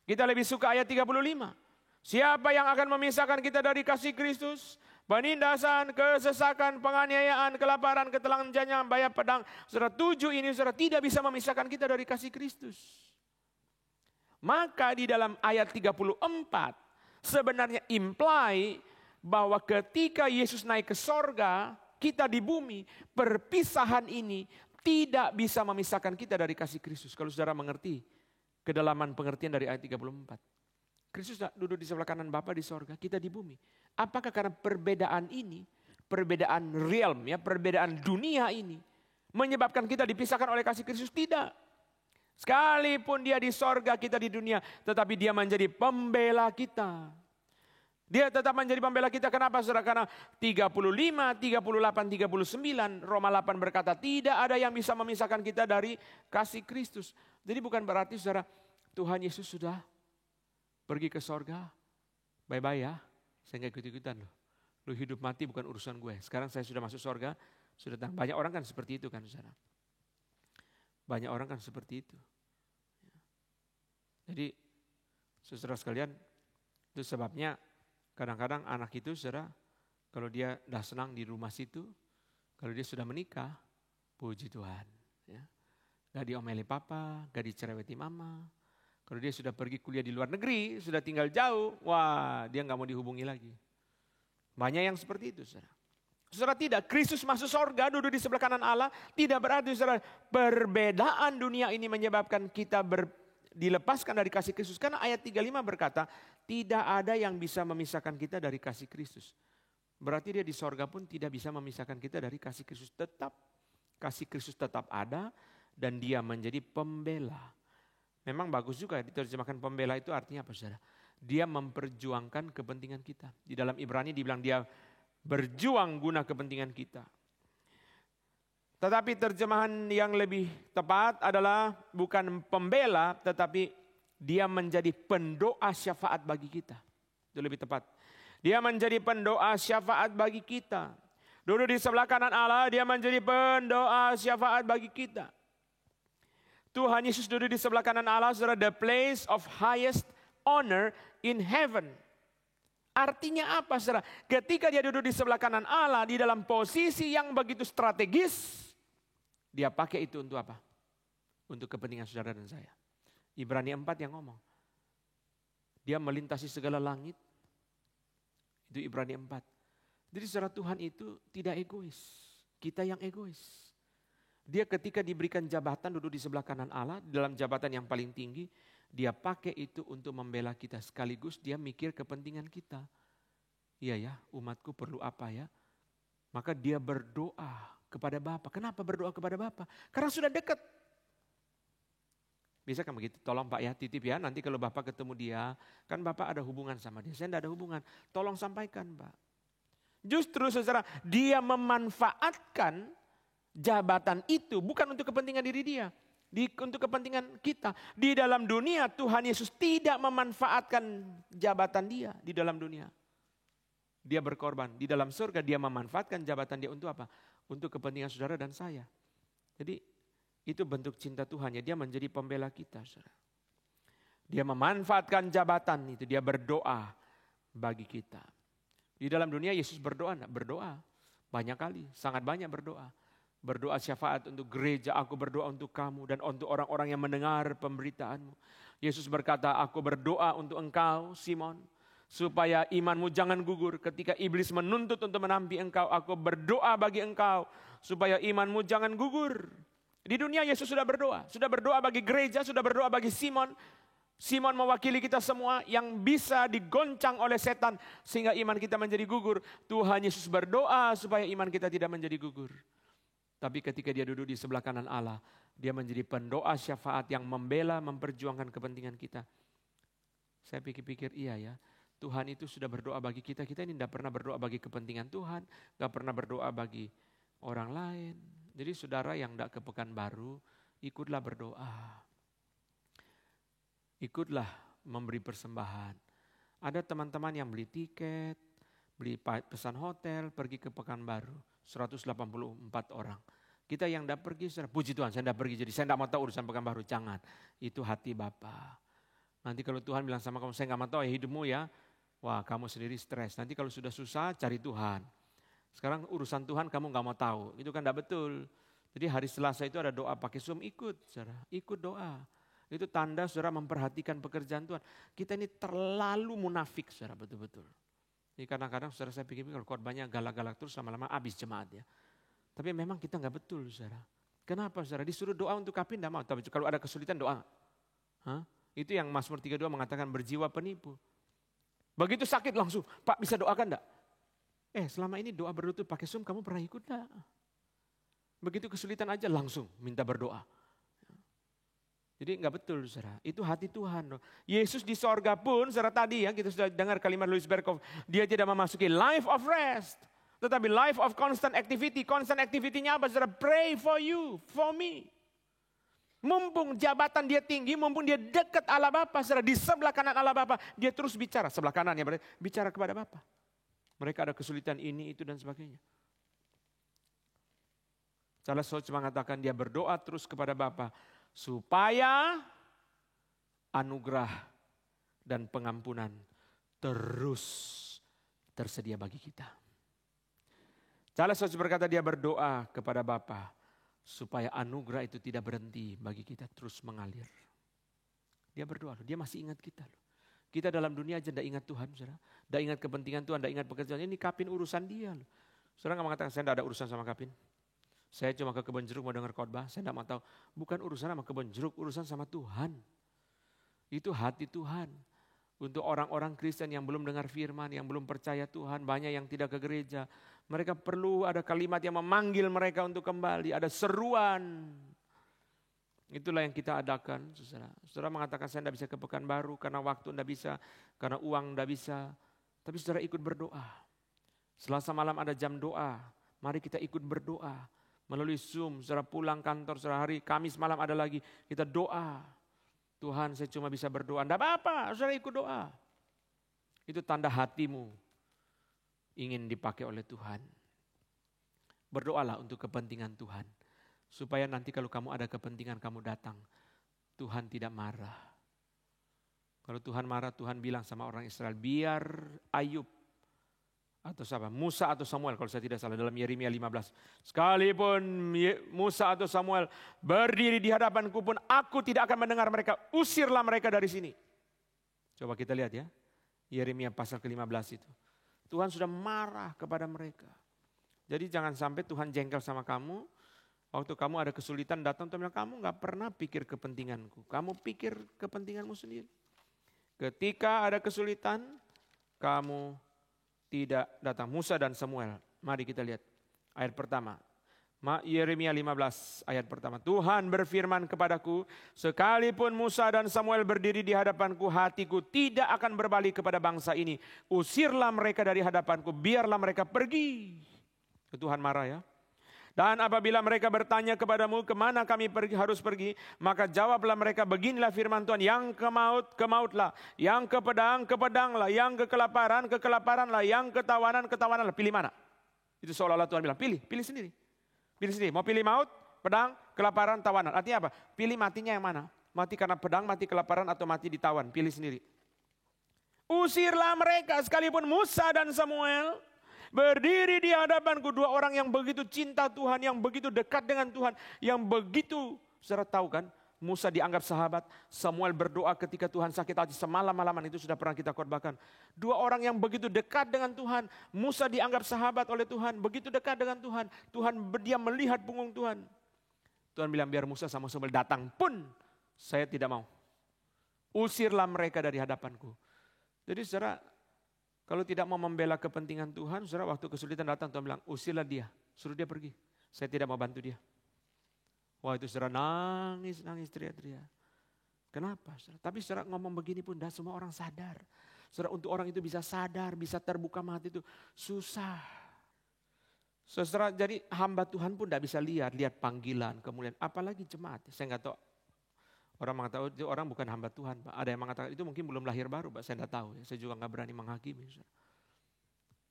Kita lebih suka ayat 35. Siapa yang akan memisahkan kita dari kasih Kristus? Penindasan, kesesakan, penganiayaan, kelaparan, ketelanjangan, bahaya pedang. Saudara, 7 ini saudara tidak bisa memisahkan kita dari kasih Kristus. Maka di dalam ayat 34 sebenarnya imply bahwa ketika Yesus naik ke sorga, kita di bumi, perpisahan ini tidak bisa memisahkan kita dari kasih Kristus. Kalau saudara mengerti kedalaman pengertian dari ayat 34. Kristus duduk di sebelah kanan Bapa di sorga, kita di bumi. Apakah karena perbedaan ini, perbedaan realm, ya, perbedaan dunia ini, menyebabkan kita dipisahkan oleh kasih Kristus? Tidak. Sekalipun dia di sorga, kita di dunia, tetapi dia menjadi pembela kita. Dia tetap menjadi pembela kita. Kenapa saudara? Karena 35, 38, 39, Roma 8 berkata, tidak ada yang bisa memisahkan kita dari kasih Kristus. Jadi bukan berarti saudara, Tuhan Yesus sudah pergi ke sorga, bye-bye ya, saya nggak ikut-ikutan loh. Lu hidup mati bukan urusan gue. Sekarang saya sudah masuk sorga, sudah datang. Banyak orang kan seperti itu kan saudara. Banyak orang kan seperti itu. Jadi saudara sekalian, itu sebabnya kadang-kadang anak itu saudara, kalau dia udah senang di rumah situ, kalau dia sudah menikah, puji Tuhan. Ya. Gak diomeli papa, gak dicereweti mama. Kalau dia sudah pergi kuliah di luar negeri, sudah tinggal jauh, wah dia gak mau dihubungi lagi. Banyak yang seperti itu saudara. Saudara tidak, Kristus masuk sorga, duduk di sebelah kanan Allah, tidak berarti saudara perbedaan dunia ini menyebabkan kita dilepaskan dari kasih Kristus. Karena ayat 35 berkata, tidak ada yang bisa memisahkan kita dari kasih Kristus. berarti dia di sorga pun tidak bisa memisahkan kita dari kasih Kristus tetap. Kasih Kristus tetap ada dan dia menjadi pembela. Memang bagus juga diterjemahkan pembela itu artinya apa saudara? Dia memperjuangkan kepentingan kita. Di dalam Ibrani dibilang dia berjuang guna kepentingan kita. Tetapi terjemahan yang lebih tepat adalah bukan pembela, tetapi dia menjadi pendoa syafaat bagi kita. Itu lebih tepat. Dia menjadi pendoa syafaat bagi kita. Duduk di sebelah kanan Allah, dia menjadi pendoa syafaat bagi kita. Tuhan Yesus duduk di sebelah kanan Allah, saudara, the place of highest honor in heaven. Artinya apa, saudara? Ketika dia duduk di sebelah kanan Allah, di dalam posisi yang begitu strategis, dia pakai itu untuk apa? Untuk kepentingan saudara dan saya. Ibrani 4 yang ngomong. Dia melintasi segala langit. Itu Ibrani 4. Jadi saudara, Tuhan itu tidak egois. Kita yang egois. Dia ketika diberikan jabatan duduk di sebelah kanan Allah, dalam jabatan yang paling tinggi, dia pakai itu untuk membela kita. Sekaligus dia mikir kepentingan kita. Iya ya, umatku perlu apa ya? Maka dia berdoa kepada Bapa. Kenapa berdoa kepada Bapa? Karena sudah dekat. Bisa kan begitu? Tolong Pak ya, titip ya. Nanti kalau Bapak ketemu dia, kan Bapak ada hubungan sama dia. Saya tidak ada hubungan. Tolong sampaikan Pak. Justru saudara, dia memanfaatkan jabatan itu bukan untuk kepentingan diri dia. Untuk kepentingan kita. Di dalam dunia Tuhan Yesus tidak memanfaatkan jabatan dia di dalam dunia. Dia berkorban. Di dalam surga dia memanfaatkan jabatan dia untuk apa? Untuk kepentingan saudara dan saya. Jadi itu bentuk cinta Tuhan ya. Dia menjadi pembela kita, saudara. Dia memanfaatkan jabatan itu. Dia berdoa bagi kita. Di dalam dunia Yesus berdoa. Berdoa banyak kali. Sangat banyak berdoa. Berdoa syafaat untuk gereja. Aku berdoa untuk kamu dan untuk orang-orang yang mendengar pemberitaanmu. Yesus berkata, aku berdoa untuk engkau Simon. Supaya imanmu jangan gugur ketika iblis menuntut untuk menampi engkau. Aku berdoa bagi engkau supaya imanmu jangan gugur. Di dunia Yesus sudah berdoa. Sudah berdoa bagi gereja, sudah berdoa bagi Simon. Simon mewakili kita semua yang bisa digoncang oleh setan sehingga iman kita menjadi gugur. Tuhan Yesus berdoa supaya iman kita tidak menjadi gugur. Tapi ketika dia duduk di sebelah kanan Allah, dia menjadi pendoa syafaat yang membela, memperjuangkan kepentingan kita. Saya pikir-pikir iya ya. Tuhan itu sudah berdoa bagi kita. Kita ini tidak pernah berdoa bagi kepentingan Tuhan. Tidak pernah berdoa bagi orang lain. Jadi saudara yang tidak ke Pekanbaru, ikutlah berdoa. Ikutlah memberi persembahan. Ada teman-teman yang beli tiket, beli pesan hotel, pergi ke Pekanbaru. 184 orang. Kita yang tidak pergi, saudara, puji Tuhan saya tidak pergi. Jadi saya tidak mau tahu urusan Pekanbaru. Jangan. Itu hati Bapa. Nanti kalau Tuhan bilang sama kamu, saya tidak mau tahu ya hidupmu ya. Wah, kamu sendiri stres. Nanti kalau sudah susah, cari Tuhan. Sekarang urusan Tuhan kamu gak mau tahu. Itu kan tidak betul. Jadi hari Selasa itu ada doa pakai Zoom, ikut saudara. Ikut doa. Itu tanda saudara memperhatikan pekerjaan Tuhan. Kita ini terlalu munafik saudara, betul-betul. Jadi kadang-kadang saudara saya pikir kalau khotbahnya galak-galak terus lama-lama habis jemaat ya. Tapi memang kita gak betul saudara. Kenapa saudara? Disuruh doa untuk kapin tidak mau. Tapi kalau ada kesulitan doa. Itu yang Mazmur 32 mengatakan berjiwa penipu. Begitu sakit langsung, Pak bisa doakan enggak? Selama ini doa berlutut pakai Zoom kamu pernah ikut enggak? Begitu kesulitan aja langsung minta berdoa. Jadi enggak betul saudara, itu hati Tuhan. Yesus di sorga pun, saudara tadi ya kita sudah dengar kalimat Louis Berkhof, dia tidak memasuki life of rest. Tetapi life of constant activity. Constant activity-nya apa saudara? Pray for you, for me. Mumpung jabatan dia tinggi, mumpung dia dekat Allah Bapa, saudara, di sebelah kanan Allah Bapa, dia terus bicara. Sebelah kanan ya, berarti bicara kepada Bapa. Mereka ada kesulitan ini, itu dan sebagainya. Charles Hodge mengatakan dia berdoa terus kepada Bapa supaya anugerah dan pengampunan terus tersedia bagi kita. Charles Hodge berkata dia berdoa kepada Bapa supaya anugerah itu tidak berhenti bagi kita terus mengalir. Dia berdoa, dia masih ingat kita. Kita dalam dunia aja tidak ingat Tuhan, saudara. Tidak ingat kepentingan Tuhan, tidak ingat pekerjaan. Ini kapin urusan dia. Saudara nggak mengatakan saya tidak ada urusan sama kapin. Saya cuma ke kebun jeruk mau dengar khotbah, saya tidak mau tahu. Bukan urusan sama kebun jeruk, urusan sama Tuhan. Itu hati Tuhan. Untuk orang-orang Kristen yang belum dengar firman, yang belum percaya Tuhan, banyak yang tidak ke gereja. Mereka perlu ada kalimat yang memanggil mereka untuk kembali, ada seruan. Itulah yang kita adakan, saudara. Saudara mengatakan saya tidak bisa ke Pekanbaru karena waktu tidak bisa, karena uang tidak bisa. Tapi saudara ikut berdoa. Selasa malam ada jam doa, mari kita ikut berdoa. Melalui Zoom, saudara pulang kantor, saudara hari Kamis malam ada lagi, kita doa. Tuhan saya cuma bisa berdoa, tidak apa-apa, saudara ikut doa. Itu tanda hatimu ingin dipakai oleh Tuhan. Berdoalah untuk kepentingan Tuhan. Supaya nanti kalau kamu ada kepentingan kamu datang, Tuhan tidak marah. Kalau Tuhan marah, Tuhan bilang sama orang Israel, biar Ayub atau siapa, Musa atau Samuel kalau saya tidak salah dalam Yeremia 15. Sekalipun Musa atau Samuel berdiri di hadapanku pun aku tidak akan mendengar mereka, usirlah mereka dari sini. Coba kita lihat ya, Yeremia pasal ke-15 itu. Tuhan sudah marah kepada mereka. Jadi jangan sampai Tuhan jengkel sama kamu. Waktu kamu ada kesulitan datang, Tuhan bilang, kamu gak pernah pikir kepentinganku. Kamu pikir kepentinganmu sendiri. Ketika ada kesulitan, kamu tidak datang. Musa dan Samuel, mari kita lihat. Ayat pertama, Yeremia 15 ayat pertama. Tuhan berfirman kepadaku, sekalipun Musa dan Samuel berdiri di hadapanku, hatiku tidak akan berbalik kepada bangsa ini. Usirlah mereka dari hadapanku, biarlah mereka pergi. Tuhan marah ya. Dan apabila mereka bertanya kepadamu, kemana kami harus pergi? Maka jawablah mereka, beginilah firman Tuhan, yang ke maut, ke mautlah. Yang ke pedang, ke pedanglah. Yang ke kelaparan, ke kelaparanlah. Yang ke tawanan, ke tawananlah. Pilih mana? Itu seolah-olah Tuhan bilang, pilih sendiri. Pilih sendiri, mau pilih maut, pedang, kelaparan, tawanan. Artinya apa? Pilih matinya yang mana? Mati karena pedang, mati kelaparan, atau mati ditawan. Pilih sendiri. Usirlah mereka, sekalipun Musa dan Samuel berdiri di hadapanku, dua orang yang begitu cinta Tuhan, yang begitu dekat dengan Tuhan, yang begitu, saudara tahu kan, Musa dianggap sahabat, Samuel berdoa ketika Tuhan sakit hati semalam-malaman, itu sudah pernah kita khotbahkan. Dua orang yang begitu dekat dengan Tuhan, Musa dianggap sahabat oleh Tuhan, begitu dekat dengan Tuhan, Tuhan dia melihat punggung Tuhan. Tuhan bilang biar Musa sama Samuel datang pun, saya tidak mau. Usirlah mereka dari hadapanku. Jadi saudara, kalau tidak mau membela kepentingan Tuhan, saudara waktu kesulitan datang, Tuhan bilang, usirlah dia, suruh dia pergi. Saya tidak mau bantu dia. Wah itu saudara nangis, teriak-teriak. Kenapa? Saudara? Tapi saudara ngomong begini pun, dah semua orang sadar. Saudara untuk orang itu bisa sadar, bisa terbuka mati itu susah. Saudara jadi hamba Tuhan pun tidak bisa lihat panggilan, kemudian apalagi jemaat. Saya nggak tahu. Orang mengatakan itu orang bukan hamba Tuhan, Pak. Ada yang mengatakan itu mungkin belum lahir baru, Pak. Saya tidak tahu. Saya juga nggak berani menghakimi.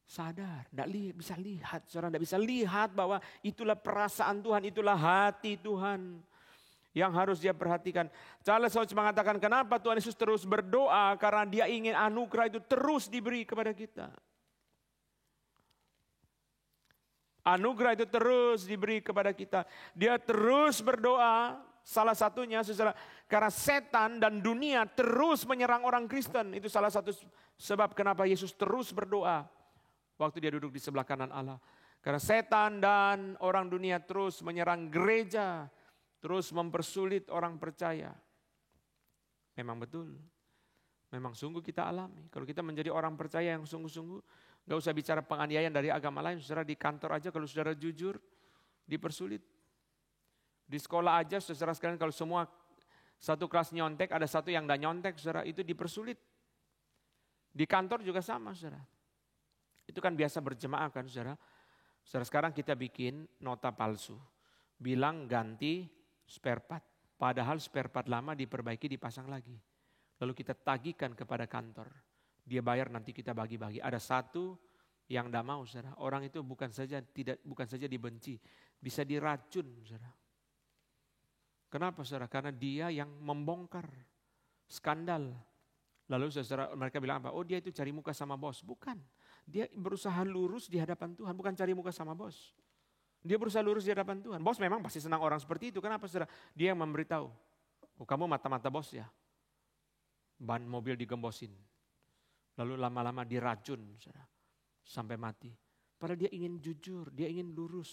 Sadar, tidak bisa lihat. Saudara tidak bisa lihat bahwa itulah perasaan Tuhan, itulah hati Tuhan yang harus dia perhatikan. Charles Hodge mengatakan kenapa Tuhan Yesus terus berdoa, karena dia ingin anugerah itu terus diberi kepada kita. Anugerah itu terus diberi kepada kita. Dia terus berdoa. Salah satunya saudara, karena setan dan dunia terus menyerang orang Kristen. Itu salah satu sebab kenapa Yesus terus berdoa waktu dia duduk di sebelah kanan Allah. Karena setan dan orang dunia terus menyerang gereja, terus mempersulit orang percaya. Memang betul, memang sungguh kita alami. Kalau kita menjadi orang percaya yang sungguh-sungguh, gak usah bicara penganiayaan dari agama lain. Saudara di kantor aja kalau saudara jujur, dipersulit. Di sekolah aja saudara sekalian kalau semua satu kelas nyontek, ada satu yang tidak nyontek, saudara itu dipersulit. Di kantor juga sama, saudara. Itu kan biasa berjemaah kan, saudara. Saudara sekarang kita bikin nota palsu, bilang ganti spare part. Padahal spare part lama diperbaiki, dipasang lagi. Lalu kita tagihkan kepada kantor. Dia bayar nanti kita bagi-bagi. Ada satu yang tidak mau, saudara. Orang itu bukan saja dibenci, bisa diracun, saudara. Kenapa saudara? Karena dia yang membongkar skandal. Lalu saudara mereka bilang apa? Oh dia itu cari muka sama bos. Bukan. Dia berusaha lurus di hadapan Tuhan. Bukan cari muka sama bos. Dia berusaha lurus di hadapan Tuhan. Bos memang pasti senang orang seperti itu. Kenapa saudara? Dia yang memberitahu. Oh kamu mata-mata bos ya. Ban mobil digembosin. Lalu lama-lama diracun saudara. Sampai mati. Padahal dia ingin jujur. Dia ingin lurus.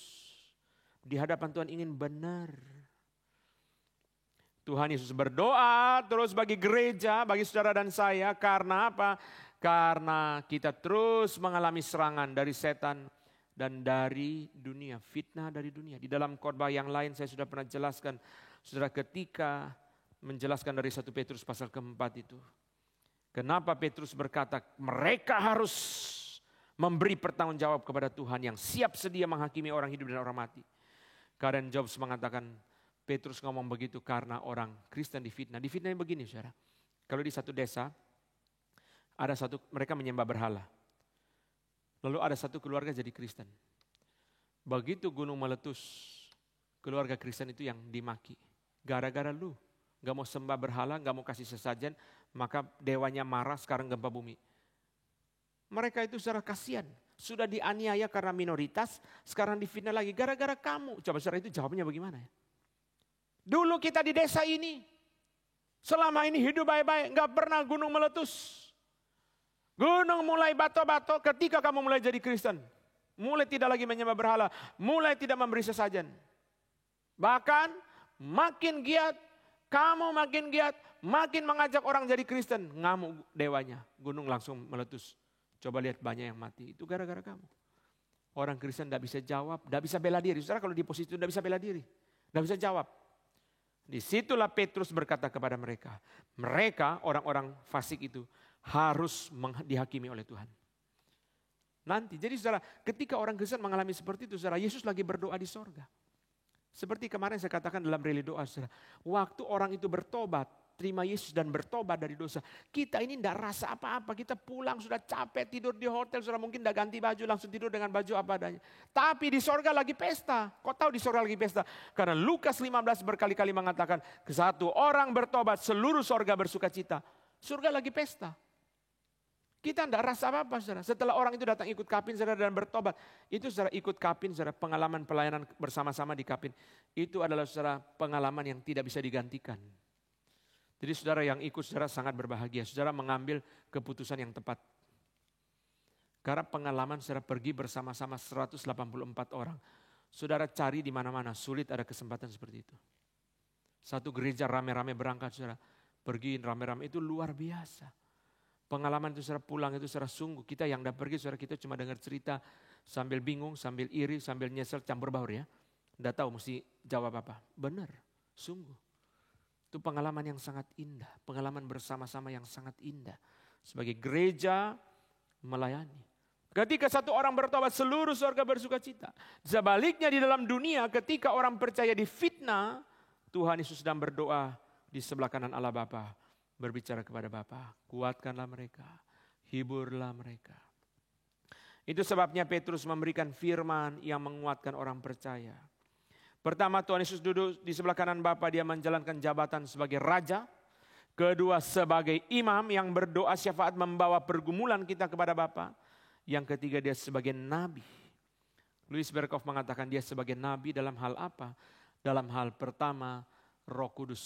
Di hadapan Tuhan ingin benar. Tuhan Yesus berdoa terus bagi gereja, bagi saudara dan saya. Karena apa? Karena kita terus mengalami serangan dari setan dan dari dunia, fitnah dari dunia. Di dalam khotbah yang lain saya sudah pernah jelaskan, saudara, ketika menjelaskan dari 1 Petrus pasal keempat itu. Kenapa Petrus berkata mereka harus memberi pertanggungjawab kepada Tuhan yang siap sedia menghakimi orang hidup dan orang mati. Karen Jobs mengatakan, Petrus ngomong begitu karena orang Kristen difitnah. Difitnahnya begini, saudara. Kalau di satu desa, mereka menyembah berhala. Lalu ada satu keluarga jadi Kristen. Begitu gunung meletus, keluarga Kristen itu yang dimaki. Gara-gara lu gak mau sembah berhala, gak mau kasih sesajen, maka dewanya marah, sekarang gempa bumi. Mereka itu secara kasihan, sudah dianiaya karena minoritas, sekarang difitnah lagi gara-gara kamu. Coba saudara, itu jawabnya bagaimana ya? Dulu kita di desa ini, selama ini hidup baik-baik, gak pernah gunung meletus. Gunung mulai bato-bato ketika kamu mulai jadi Kristen. Mulai tidak lagi menyembah berhala, mulai tidak memberi sesajen. Bahkan makin giat, kamu makin giat, makin mengajak orang jadi Kristen. Ngamuk dewanya, gunung langsung meletus. Coba lihat banyak yang mati, itu gara-gara kamu. Orang Kristen tidak bisa jawab, tidak bisa bela diri. Saudara kalau di posisi itu tidak bisa bela diri, tidak bisa jawab. Disitulah Petrus berkata kepada mereka. Mereka orang-orang fasik itu harus dihakimi oleh Tuhan. Nanti, jadi saudara, ketika orang Kristen mengalami seperti itu, saudara, Yesus lagi berdoa di sorga. Seperti kemarin saya katakan dalam reli doa, saudara, waktu orang itu bertobat, terima Yesus dan bertobat dari dosa, kita ini tidak rasa apa-apa, kita pulang sudah capek, tidur di hotel, saudara, mungkin tidak ganti baju, langsung tidur dengan baju apa adanya. Tapi di sorga lagi pesta. Kau tahu di sorga lagi pesta? Karena Lukas 15 berkali-kali mengatakan, satu orang bertobat, seluruh sorga bersuka cita. Surga lagi pesta. Kita tidak rasa apa-apa, saudara. Setelah orang itu datang ikut kapin, saudara, dan bertobat. Itu saudara ikut kapin, saudara, pengalaman pelayanan bersama-sama di kapin. Itu adalah saudara pengalaman yang tidak bisa digantikan. Jadi saudara yang ikut, saudara sangat berbahagia. Saudara mengambil keputusan yang tepat. Karena pengalaman saudara pergi bersama-sama 184 orang. Saudara cari di mana-mana, sulit ada kesempatan seperti itu. Satu gereja rame-rame berangkat, saudara. Pergi rame-rame, itu luar biasa. Pengalaman itu saudara pulang itu saudara sungguh. Kita yang udah pergi saudara, kita cuma dengar cerita sambil bingung, sambil iri, sambil nyesel, campur baur ya. Nggak tahu mesti jawab apa. Benar, sungguh. Itu pengalaman yang sangat indah. Pengalaman bersama-sama yang sangat indah. Sebagai gereja melayani. Ketika satu orang bertobat, seluruh surga bersuka cita. Sebaliknya di dalam dunia ketika orang percaya difitnah, Tuhan Yesus sedang berdoa di sebelah kanan Allah Bapa. Berbicara kepada Bapa, kuatkanlah mereka, hiburlah mereka. Itu sebabnya Petrus memberikan firman yang menguatkan orang percaya. Pertama, Tuhan Yesus duduk di sebelah kanan Bapa, dia menjalankan jabatan sebagai raja. Kedua, sebagai imam yang berdoa syafaat membawa pergumulan kita kepada Bapa. Yang ketiga, dia sebagai nabi. Louis Berkhof mengatakan dia sebagai nabi dalam hal apa? Dalam hal pertama, Roh Kudus.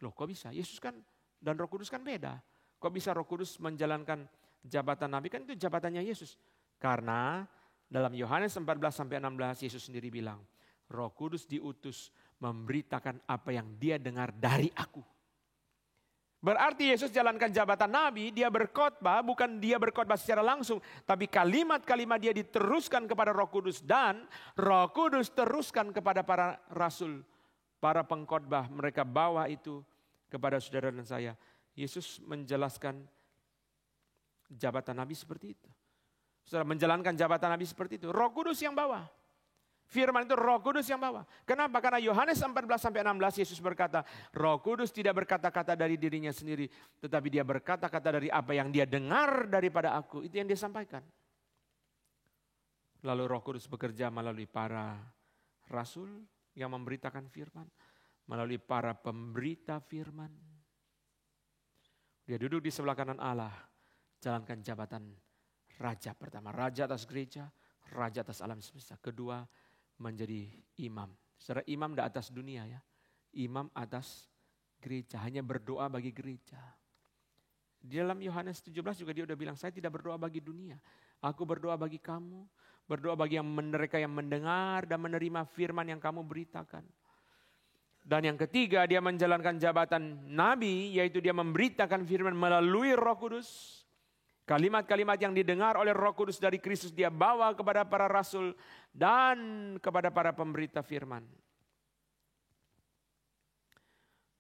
Loh, kok bisa? Yesus kan dan Roh Kudus kan beda. Kok bisa Roh Kudus menjalankan jabatan nabi? Kan itu jabatannya Yesus. Karena dalam Yohanes 14-16 Yesus sendiri bilang, Roh Kudus diutus memberitakan apa yang dia dengar dari aku. Berarti Yesus jalankan jabatan nabi, dia berkhotbah, bukan dia berkhotbah secara langsung, tapi kalimat-kalimat dia diteruskan kepada Roh Kudus dan Roh Kudus teruskan kepada para rasul, para pengkhotbah, mereka bawa itu kepada saudara dan saya. Yesus menjelaskan jabatan nabi seperti itu. Saudara menjalankan jabatan nabi seperti itu. Roh Kudus yang bawa. Firman itu Roh Kudus yang bawa. Kenapa? Karena Yohanes 14-16 Yesus berkata, Roh Kudus tidak berkata-kata dari dirinya sendiri, tetapi dia berkata-kata dari apa yang dia dengar daripada aku. Itu yang dia sampaikan. Lalu Roh Kudus bekerja melalui para rasul yang memberitakan firman, melalui para pemberita firman. Dia duduk di sebelah kanan Allah, jalankan jabatan raja pertama. Raja atas gereja, raja atas alam semesta. Kedua, menjadi imam. Secara imam tidak atas dunia ya. Imam atas gereja, hanya berdoa bagi gereja. Di dalam Yohanes 17 juga dia udah bilang, saya tidak berdoa bagi dunia. Aku berdoa bagi kamu, berdoa bagi mereka yang mendengar dan menerima firman yang kamu beritakan. Dan yang ketiga, dia menjalankan jabatan nabi, yaitu dia memberitakan firman melalui Roh Kudus. Kalimat-kalimat yang didengar oleh Roh Kudus dari Kristus dia bawa kepada para rasul dan kepada para pemberita firman.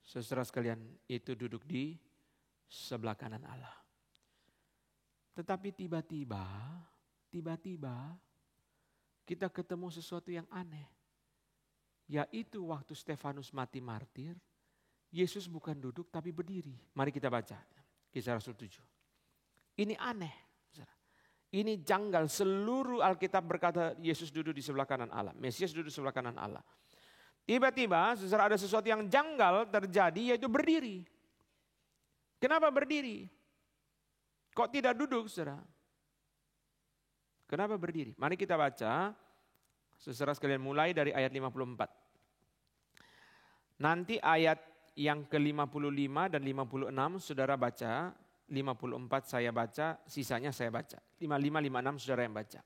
Saudara sekalian, itu duduk di sebelah kanan Allah. Tetapi tiba-tiba kita ketemu sesuatu yang aneh. Yaitu waktu Stefanus mati martir, Yesus bukan duduk tapi berdiri. Mari kita baca Kisah Rasul 7. Ini aneh. Ini janggal. Seluruh Alkitab berkata Yesus duduk di sebelah kanan Allah. Mesias duduk di sebelah kanan Allah. Tiba-tiba ada sesuatu yang janggal terjadi, yaitu berdiri. Kenapa berdiri? Kok tidak duduk, saudara? Kenapa berdiri? Mari kita baca, saudara sekalian, mulai dari ayat 54. Nanti ayat yang ke-55 dan 56 saudara baca, 54 saya baca, sisanya saya baca. 55, 56 saudara yang baca.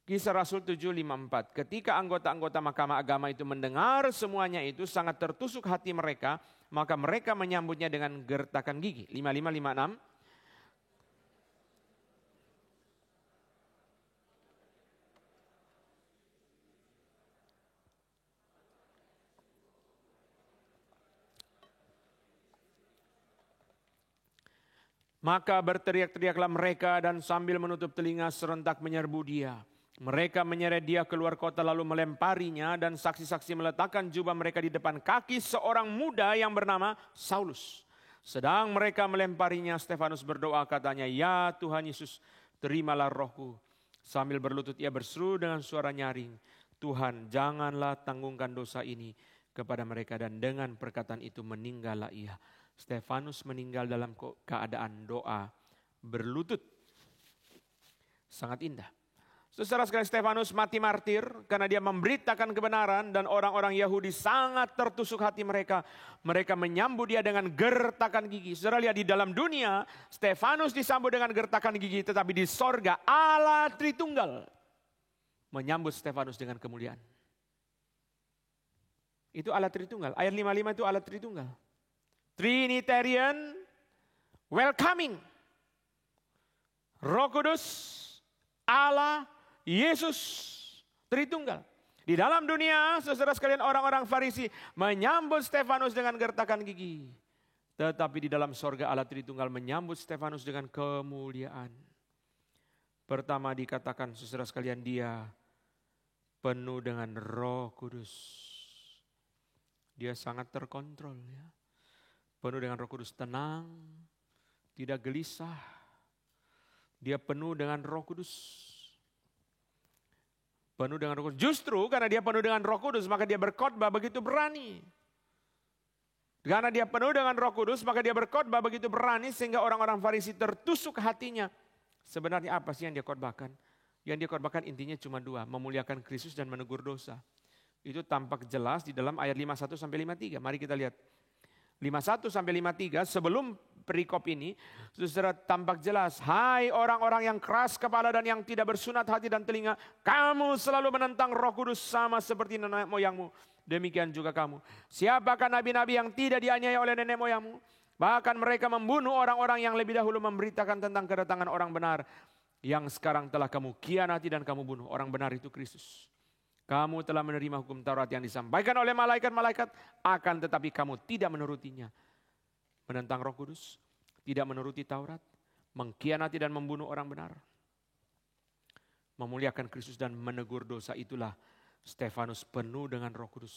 Kisah Rasul 7:54. Ketika anggota-anggota Mahkamah Agama itu mendengar semuanya itu sangat tertusuk hati mereka, maka mereka menyambutnya dengan gertakan gigi. 55, 56. Maka berteriak-teriaklah mereka dan sambil menutup telinga serentak menyerbu dia. Mereka menyeret dia keluar kota lalu melemparinya dan saksi-saksi meletakkan jubah mereka di depan kaki seorang muda yang bernama Saulus. Sedang mereka melemparinya, Stefanus berdoa katanya, "Ya Tuhan Yesus, terimalah rohku." Sambil berlutut ia berseru dengan suara nyaring, "Tuhan, janganlah tanggungkan dosa ini kepada mereka." Dan dengan perkataan itu meninggallah ia. Stefanus meninggal dalam keadaan doa berlutut. Sangat indah. Saudara sekalian, Stefanus mati martir karena dia memberitakan kebenaran dan orang-orang Yahudi sangat tertusuk hati mereka. Mereka menyambut dia dengan gertakan gigi. Saudara lihat, di dalam dunia Stefanus disambut dengan gertakan gigi, tetapi di sorga Allah Tritunggal menyambut Stefanus dengan kemuliaan. Itu Allah Tritunggal. Ayat 55 itu Allah Tritunggal. Trinitarian welcoming. Roh Kudus, Allah, Yesus, Tritunggal. Di dalam dunia, saudara sekalian, orang-orang Farisi menyambut Stefanus dengan gertakan gigi. Tetapi di dalam sorga Allah Tritunggal menyambut Stefanus dengan kemuliaan. Pertama dikatakan, saudara sekalian, dia penuh dengan Roh Kudus. Dia sangat terkontrol, ya. Penuh dengan Roh Kudus, tenang, tidak gelisah. Dia penuh dengan Roh Kudus. Penuh dengan Roh Kudus. Justru karena dia penuh dengan Roh Kudus, maka dia berkhotbah begitu berani. Karena dia penuh dengan Roh Kudus, maka dia berkhotbah begitu berani sehingga orang-orang Farisi tertusuk hatinya. Sebenarnya apa sih yang dia khotbahkan? Yang dia khotbahkan intinya cuma dua, memuliakan Kristus dan menegur dosa. Itu tampak jelas di dalam ayat 51 sampai 53. Mari kita lihat. 51 sampai 53, sebelum perikop ini, saudara, tampak jelas, "Hai orang-orang yang keras kepala dan yang tidak bersunat hati dan telinga, kamu selalu menentang Roh Kudus sama seperti nenek moyangmu. Demikian juga kamu. Siapakah nabi-nabi yang tidak dianiaya oleh nenek moyangmu? Bahkan mereka membunuh orang-orang yang lebih dahulu memberitakan tentang kedatangan orang benar, yang sekarang telah kamu khianati dan kamu bunuh." Orang benar itu Kristus. "Kamu telah menerima hukum Taurat yang disampaikan oleh malaikat-malaikat, akan tetapi kamu tidak menurutinya." Menentang Roh Kudus, tidak menuruti Taurat, mengkhianati dan membunuh orang benar. Memuliakan Kristus dan menegur dosa, itulah Stefanus penuh dengan Roh Kudus.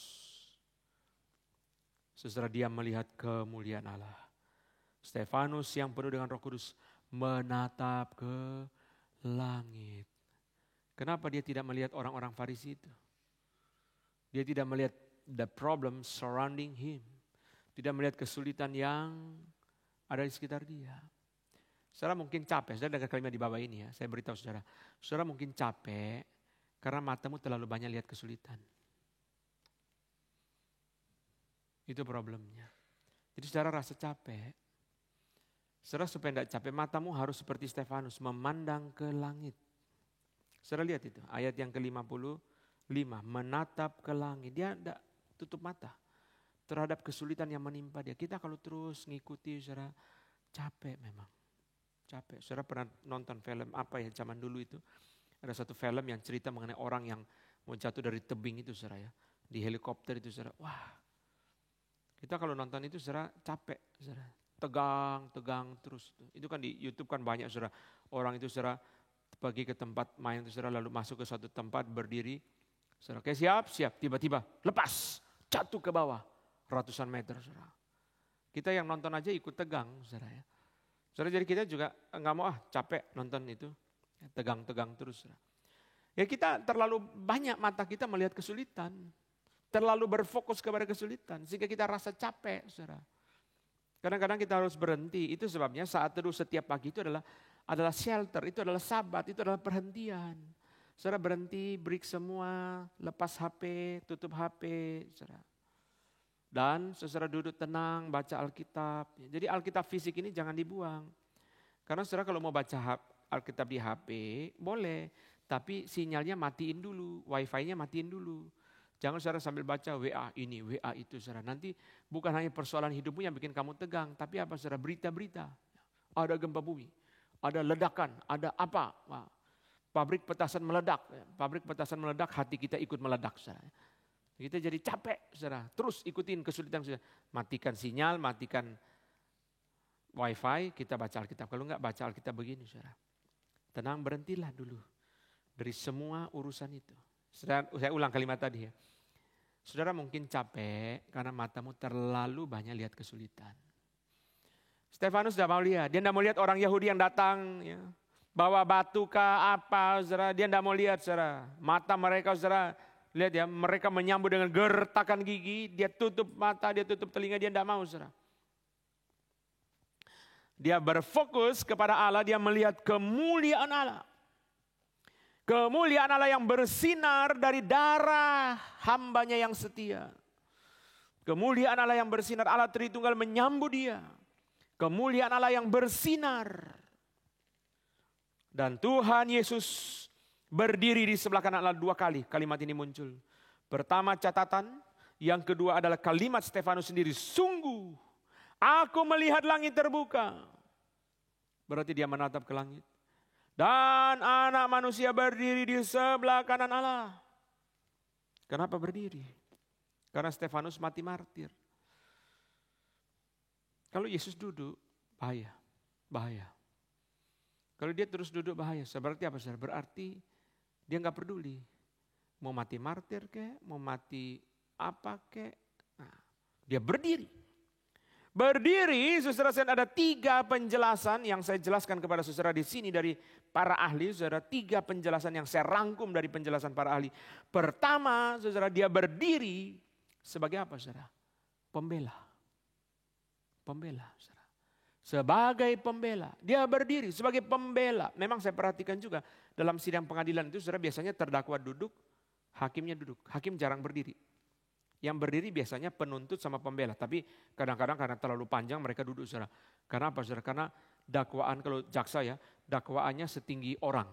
Saudara, dia melihat kemuliaan Allah. Stefanus yang penuh dengan Roh Kudus menatap ke langit. Kenapa dia tidak melihat orang-orang Farisi itu? Dia tidak melihat the problem surrounding him. Tidak melihat kesulitan yang ada di sekitar dia. Saudara mungkin capek, saudara dengar kalimat di bawah ini ya. Saya beritahu saudara, saudara mungkin capek karena matamu terlalu banyak lihat kesulitan. Itu problemnya. Jadi saudara rasa capek. Saudara supaya tidak capek, matamu harus seperti Stefanus, memandang ke langit. Saudara lihat itu, ayat yang ke-55, menatap ke langit. Dia tutup mata terhadap kesulitan yang menimpa dia. Kita kalau terus ngikuti, saudara, capek memang. Capek. Saudara pernah nonton film apa ya zaman dulu itu? Ada satu film yang cerita mengenai orang yang mau jatuh dari tebing itu, saudara ya. Di helikopter itu, saudara. Wah, kita kalau nonton itu, saudara, capek, saudara. Tegang terus. Itu kan di YouTube kan banyak, saudara. Orang itu, saudara, pergi ke tempat main itu, saudara, lalu masuk ke suatu tempat, berdiri. Saudara, oke, siap. Tiba-tiba lepas, jatuh ke bawah. Ratusan meter, saudara. Kita yang nonton aja ikut tegang, saudara ya. Saudara, jadi kita juga nggak mau capek nonton itu. Tegang terus, saudara. Ya kita terlalu banyak mata kita melihat kesulitan. Terlalu berfokus kepada kesulitan. Sehingga kita rasa capek, saudara. Kadang-kadang kita harus berhenti. Itu sebabnya saat teduh setiap pagi itu adalah shelter, itu adalah sabat, itu adalah perhentian. Saudara berhenti, break semua, lepas HP, tutup HP, saudara. Dan saudara duduk tenang, baca Alkitab. Jadi Alkitab fisik ini jangan dibuang. Karena saudara kalau mau baca Alkitab di HP, boleh. Tapi sinyalnya matiin dulu, wifi-nya matiin dulu. Jangan saudara sambil baca WA ini, WA itu, saudara. Nanti bukan hanya persoalan hidupmu yang bikin kamu tegang, tapi apa, saudara? Berita-berita. Ada gempa bumi, ada ledakan, ada apa. Wah, pabrik petasan meledak, hati kita ikut meledak, saudara. Kita jadi capek, saudara. Terus ikutin kesulitan, saudara. Matikan sinyal, matikan wifi, kita baca Alkitab. Kalau enggak baca Alkitab begini, saudara. Tenang, berhentilah dulu dari semua urusan itu. Saudara, saya ulang kalimat tadi ya. Saudara mungkin capek karena matamu terlalu banyak lihat kesulitan. Stefanus tidak mau lihat. Dia tidak mau lihat orang Yahudi yang datang. Ya, bawa batu kah apa, saudara. Dia tidak mau lihat, saudara. Mata mereka, saudara. Lihat ya, mereka menyambut dengan gertakan gigi. Dia tutup mata, dia tutup telinga. Dia tidak mau, saudara. Dia berfokus kepada Allah. Dia melihat kemuliaan Allah. Kemuliaan Allah yang bersinar dari darah hambanya yang setia. Kemuliaan Allah yang bersinar, Allah Tritunggal menyambut dia. Kemuliaan Allah yang bersinar. Dan Tuhan Yesus berdiri di sebelah kanan Allah 2 kali kalimat ini muncul. Pertama catatan, yang kedua adalah kalimat Stefanus sendiri. Sungguh, aku melihat langit terbuka. Berarti dia menatap ke langit. Dan anak manusia berdiri di sebelah kanan Allah. Kenapa berdiri? Karena Stefanus mati martir. Kalau Yesus duduk, bahaya. Kalau dia terus duduk bahaya. Berarti apa, saudara? Berarti dia nggak peduli. Mau mati martir kek, mau mati apa kek. Nah, dia berdiri. Berdiri, saudara, ada 3 penjelasan yang saya jelaskan kepada saudara di sini dari para ahli. Saudara, 3 penjelasan yang saya rangkum dari penjelasan para ahli. Pertama, saudara, dia berdiri sebagai apa, saudara? Pembela, saudara. Sebagai pembela, dia berdiri sebagai pembela. Memang saya perhatikan juga dalam sidang pengadilan itu, saudara, biasanya terdakwa duduk, hakimnya duduk. Hakim jarang berdiri. Yang berdiri biasanya penuntut sama pembela. Tapi kadang-kadang karena terlalu panjang mereka duduk, saudara. Karena apa, saudara? Karena dakwaan, kalau jaksa ya, dakwaannya setinggi orang.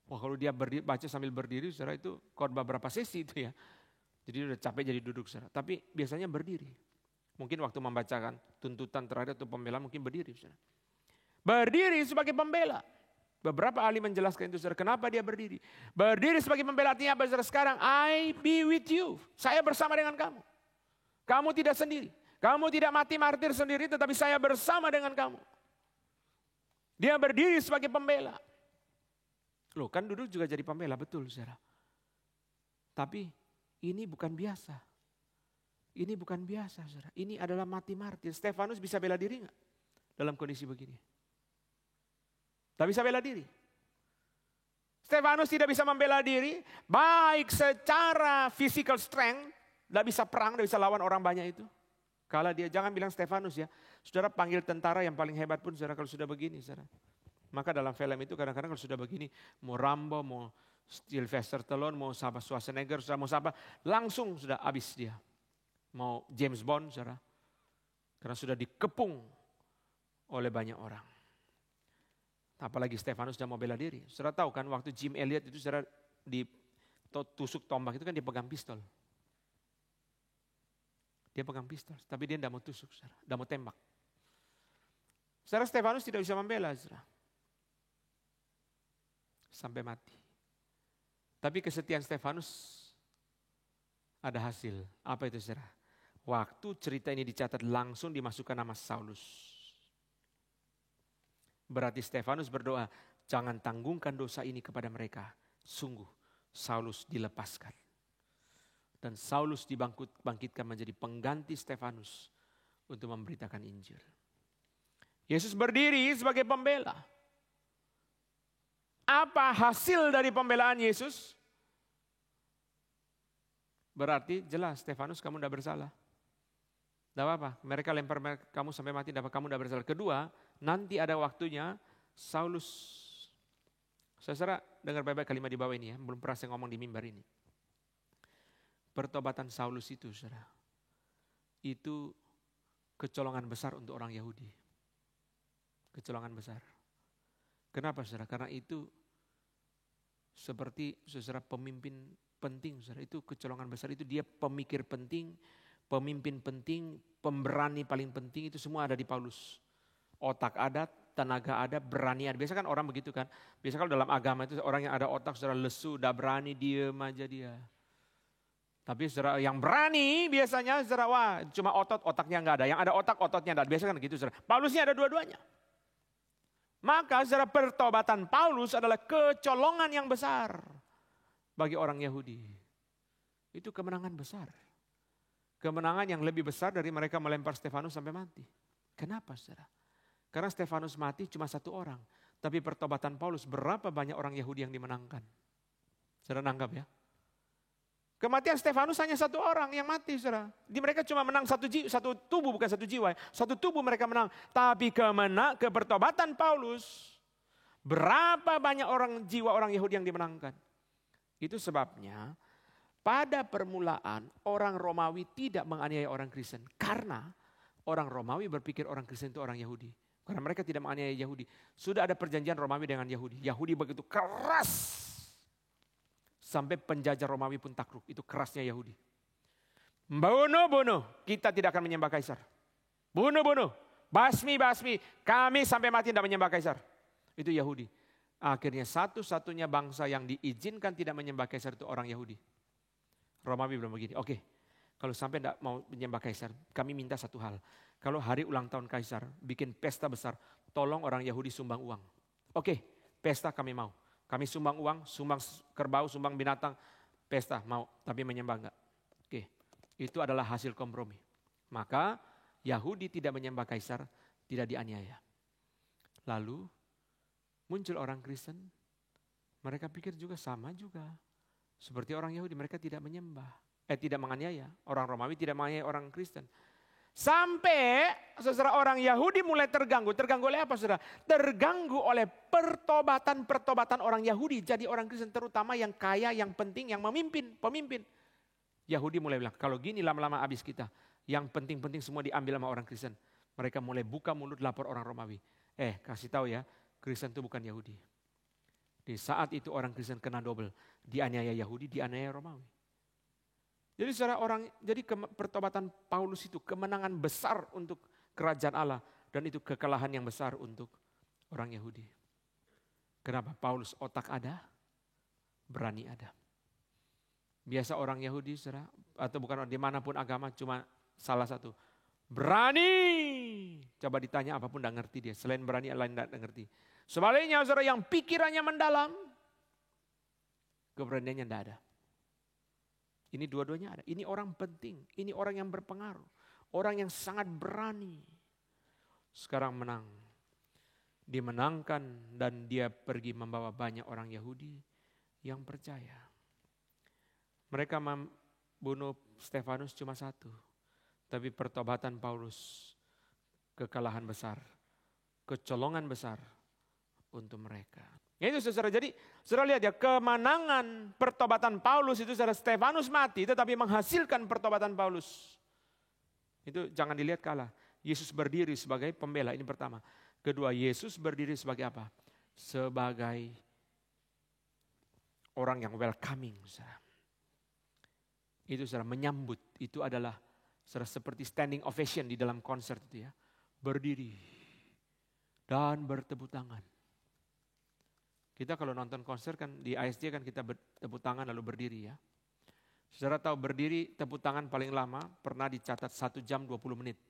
Wah, kalau dia berdiri, baca sambil berdiri, saudara, itu khotbah berapa sesi itu ya. Jadi udah capek jadi duduk, saudara. Tapi biasanya berdiri. Mungkin waktu membacakan tuntutan terakhir atau pembela mungkin berdiri, saudara. Berdiri sebagai pembela. Beberapa ahli menjelaskan itu, saudara. Kenapa dia berdiri? Berdiri sebagai pembela artinya apa, saudara? Sekarang, I be with you. Saya bersama dengan kamu. Kamu tidak sendiri. Kamu tidak mati martir sendiri, tetapi saya bersama dengan kamu. Dia berdiri sebagai pembela. Loh, kan duduk juga jadi pembela, betul, saudara. Tapi ini bukan biasa. Ini bukan biasa, saudara. Ini adalah mati martir. Stefanus bisa bela diri nggak dalam kondisi begini? Tak bisa bela diri. Stefanus tidak bisa membela diri, baik secara physical strength, tidak bisa perang, tidak bisa lawan orang banyak itu. Kalau dia, jangan bilang Stefanus ya, saudara panggil tentara yang paling hebat pun, saudara, kalau sudah begini, saudara. Maka dalam film itu kadang-kadang kalau sudah begini, mau Rambo, mau Sylvester Stallone, mau sahabat Schwarzenegger, saudara, mau siapa, langsung sudah habis dia. Mau James Bond, saudara, karena sudah dikepung oleh banyak orang. Apalagi Stefanus sudah mau bela diri. Saudara tahu kan waktu Jim Elliot itu, saudara, ditusuk tombak itu kan dia pegang pistol. Dia pegang pistol, tapi dia tidak mau tusuk, saudara. Tidak mau tembak. Saudara, Stefanus tidak bisa membela, saudara. Sampai mati. Tapi kesetiaan Stefanus ada hasil. Apa itu, saudara? Waktu cerita ini dicatat langsung dimasukkan nama Saulus. Berarti Stefanus berdoa, jangan tanggungkan dosa ini kepada mereka. Sungguh, Saulus dilepaskan. Dan Saulus dibangkitkan menjadi pengganti Stefanus untuk memberitakan Injil. Yesus berdiri sebagai pembela. Apa hasil dari pembelaan Yesus? Berarti jelas Stefanus kamu tidak bersalah. Tidak apa-apa, mereka lempar kamu sampai mati, kamu tidak bersalah. Kedua, nanti ada waktunya Saulus. Saudara dengar baik-baik kalimat di bawah ini ya, belum pernah saya ngomong di mimbar ini. Pertobatan Saulus itu, saudara, itu kecolongan besar untuk orang Yahudi. Kecolongan besar. Kenapa, saudara? Karena itu seperti saudara pemimpin penting, saudara. Itu kecolongan besar, itu dia pemikir penting, pemimpin penting, pemberani paling penting, itu semua ada di Paulus. Otak ada, tenaga ada, berani ada. Biasa kan orang begitu kan. Biasa kalau dalam agama itu orang yang ada otak, saudara, lesu, udah berani, diem aja dia. Tapi saudara yang berani biasanya saudara, wah cuma otaknya enggak ada. Yang ada ototnya enggak ada. Biasanya kan gitu, saudara. Paulusnya ada dua-duanya. Maka saudara, pertobatan Paulus adalah kecolongan yang besar bagi orang Yahudi. Itu kemenangan besar. Kemenangan yang lebih besar dari mereka melempar Stefanus sampai mati. Kenapa, saudara? Karena Stefanus mati cuma satu orang. Tapi pertobatan Paulus berapa banyak orang Yahudi yang dimenangkan. Saudara nangkap ya? Kematian Stefanus hanya satu orang yang mati, saudara. Di mereka cuma menang satu tubuh, bukan satu jiwa. Satu tubuh mereka menang. Tapi ke pertobatan Paulus, berapa banyak jiwa orang Yahudi yang dimenangkan. Itu sebabnya pada permulaan orang Romawi tidak menganiaya orang Kristen. Karena orang Romawi berpikir orang Kristen itu orang Yahudi. Karena mereka tidak menganiaya Yahudi. Sudah ada perjanjian Romawi dengan Yahudi. Yahudi begitu keras. Sampai penjajah Romawi pun takluk. Itu kerasnya Yahudi. Bunuh. Kita tidak akan menyembah kaisar. Bunuh. Basmi. Kami sampai mati tidak menyembah kaisar. Itu Yahudi. Akhirnya satu-satunya bangsa yang diizinkan tidak menyembah kaisar itu orang Yahudi. Romawi bilang begini. Oke, kalau sampai tidak mau menyembah kaisar, kami minta satu hal. Kalau hari ulang tahun kaisar, bikin pesta besar, tolong orang Yahudi sumbang uang. Oke, pesta kami mau. Kami sumbang uang, sumbang kerbau, sumbang binatang, pesta mau, tapi menyembah enggak. Oke, itu adalah hasil kompromi. Maka Yahudi tidak menyembah kaisar, tidak dianiaya. Lalu muncul orang Kristen, mereka pikir juga sama juga. Seperti orang Yahudi, mereka tidak tidak menganiaya. Orang Romawi tidak menganiaya orang Kristen. Sampai saudara orang Yahudi mulai terganggu. Terganggu oleh apa, saudara? Terganggu oleh pertobatan orang Yahudi. Jadi orang Kristen terutama yang kaya, yang penting, yang pemimpin. Yahudi mulai bilang, kalau gini lama-lama habis kita. Yang penting-penting semua diambil sama orang Kristen. Mereka mulai buka mulut lapor orang Romawi. Kasih tahu ya, Kristen itu bukan Yahudi. Di saat itu orang Kristen kena double. Dianiaya Yahudi, dianiaya Romawi. Jadi jadi pertobatan Paulus itu kemenangan besar untuk kerajaan Allah. Dan itu kekalahan yang besar untuk orang Yahudi. Kenapa? Paulus otak ada, berani ada. Biasa orang Yahudi, saudara, atau bukan dimanapun agama, cuma salah satu. Berani. Coba ditanya apapun tidak ngerti dia. Selain berani, lain tidak ngerti. Sebaliknya saudara yang pikirannya mendalam, keberaniannya tidak ada. Ini dua-duanya ada. Ini orang penting. Ini orang yang berpengaruh. Orang yang sangat berani. Sekarang menang. Dimenangkan dan dia pergi membawa banyak orang Yahudi yang percaya. Mereka membunuh Stefanus cuma satu. Tapi pertobatan Paulus kekalahan besar. Kecolongan besar untuk mereka. Itu saudara, jadi saudara lihat ya, kemenangan pertobatan Paulus itu saudara, Stefanus mati tetapi menghasilkan pertobatan Paulus. Itu jangan dilihat kalah. Yesus berdiri sebagai pembela, ini pertama. Kedua, Yesus berdiri sebagai apa? Sebagai orang yang welcoming. Saudara. Itu saudara, menyambut, itu adalah Saudara, seperti standing ovation di dalam konser itu ya. Berdiri dan bertepuk tangan. Kita kalau nonton konser kan di ISJ kan kita bertepuk tangan lalu berdiri ya. Saudara tahu berdiri tepuk tangan paling lama pernah dicatat 1 jam 20 menit.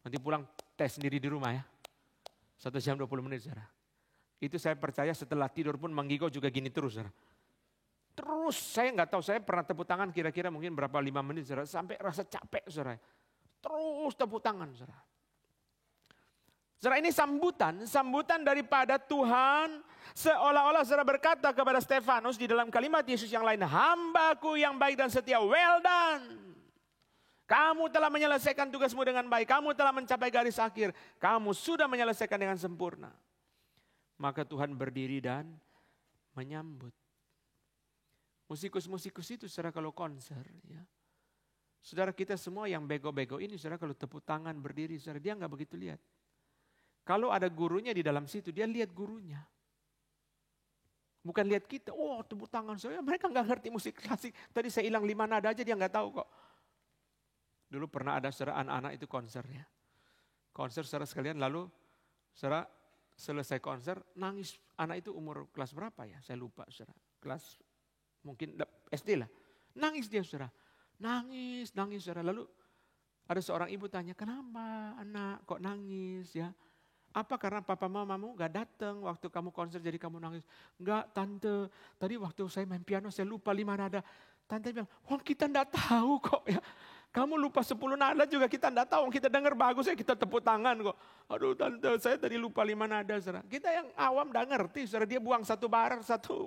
Nanti pulang tes sendiri di rumah ya. 1 jam 20 menit saudara. Itu saya percaya setelah tidur pun Manggiko juga gini terus saudara. Terus saya nggak tahu, saya pernah tepuk tangan kira-kira mungkin berapa 5 menit saudara. Sampai rasa capek saudara. Terus tepuk tangan saudara. Saudara, ini sambutan daripada Tuhan. Seolah-olah saudara berkata kepada Stefanus di dalam kalimat Yesus yang lain. Hambaku yang baik dan setia, well done. Kamu telah menyelesaikan tugasmu dengan baik. Kamu telah mencapai garis akhir. Kamu sudah menyelesaikan dengan sempurna. Maka Tuhan berdiri dan menyambut. Musikus-musikus itu saudara kalau konser ya. Saudara kita semua yang bego-bego ini saudara kalau tepuk tangan berdiri saudara dia nggak begitu lihat. Kalau ada gurunya di dalam situ dia lihat gurunya. Bukan lihat kita, oh tepuk tangan saya. Mereka nggak ngerti musik klasik. Tadi saya hilang 5 nada aja dia nggak tahu kok. Dulu pernah ada saudara anak-anak itu konsernya. Konser saudara sekalian lalu saudara selesai konser nangis. Anak itu umur kelas berapa ya? Saya lupa saudara. Kelas mungkin SD lah. Nangis dia saudara. Nangis saudara. Lalu ada seorang ibu tanya, kenapa anak kok nangis ya? Apa karena papa mamamu gak datang waktu kamu konser jadi kamu nangis? Enggak tante, tadi waktu saya main piano saya lupa 5 nada. Tante bilang, wah kita enggak tahu kok ya. Kamu lupa 10 nada juga kita enggak tahu. Kita dengar bagus ya kita tepuk tangan kok. Aduh tante saya tadi lupa 5 nada saudara. Kita yang awam enggak ngerti saudara. Dia buang satu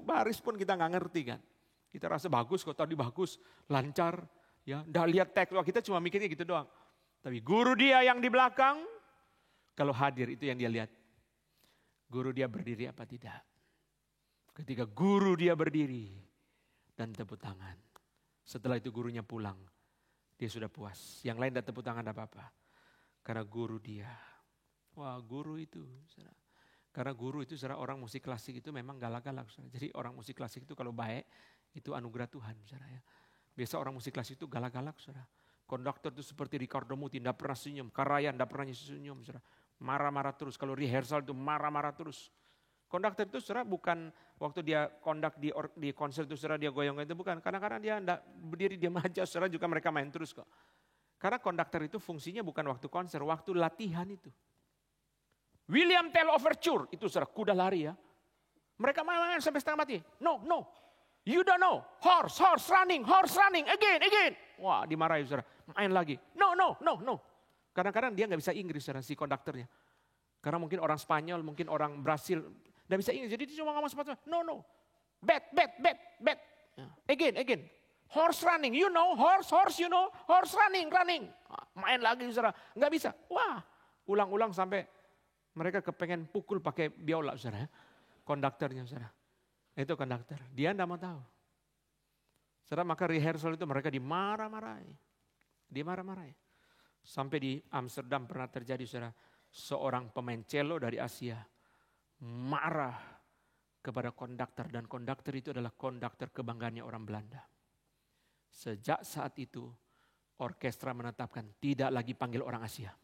baris pun kita enggak ngerti kan. Kita rasa bagus kok tadi bagus, lancar. Ya, enggak lihat teks, kita cuma mikirnya gitu doang. Tapi guru dia yang di belakang, kalau hadir itu yang dia lihat. Guru dia berdiri apa tidak. Ketika guru dia berdiri dan tepuk tangan. Setelah itu gurunya pulang, dia sudah puas. Yang lain tidak tepuk tangan tidak apa-apa. Karena guru dia. Wah guru itu. Karena guru itu saudara, orang musik klasik itu memang galak-galak. Jadi orang musik klasik itu kalau baik, itu anugerah Tuhan saudara ya. Biasa orang musik klasik itu galak-galak saudara. Konduktor itu seperti Ricardo Muti, tidak pernah senyum. Karayan tidak pernah senyum saudara. Marah-marah terus, kalau rehearsal itu marah-marah terus. Konduktor itu saudara bukan waktu dia kondak di konser itu saudara dia goyang itu bukan. Kadang-kadang dia tidak berdiri diam aja saudara juga mereka main terus kok. Karena konduktor itu fungsinya bukan waktu konser, waktu latihan itu. William Tell Overture itu saudara kuda lari ya. Mereka main sampai setengah mati. No. You don't know. Horse running, again. Wah dimarahi saudara. Main lagi. No. Kadang-kadang dia nggak bisa Inggris saudara si konduktornya. Karena mungkin orang Spanyol, mungkin orang Brasil. Nggak bisa Inggris. Jadi dia cuma ngomong sepatu. No. Bet. Again. Horse running. You know horse you know. Horse running. Main lagi saudara. Nggak bisa. Wah ulang-ulang sampai mereka kepengen pukul pakai biola saudara. Konduktornya saudara. Itu konduktor. Dia tidak mau tahu. Saudara maka rehearsal itu mereka dimarah-marahi. Sampai di Amsterdam pernah terjadi saudara. Seorang pemain cello dari Asia. Marah kepada konduktor. Dan konduktor itu adalah konduktor kebanggaannya orang Belanda. Sejak saat itu orkestra menetapkan tidak lagi panggil orang Asia.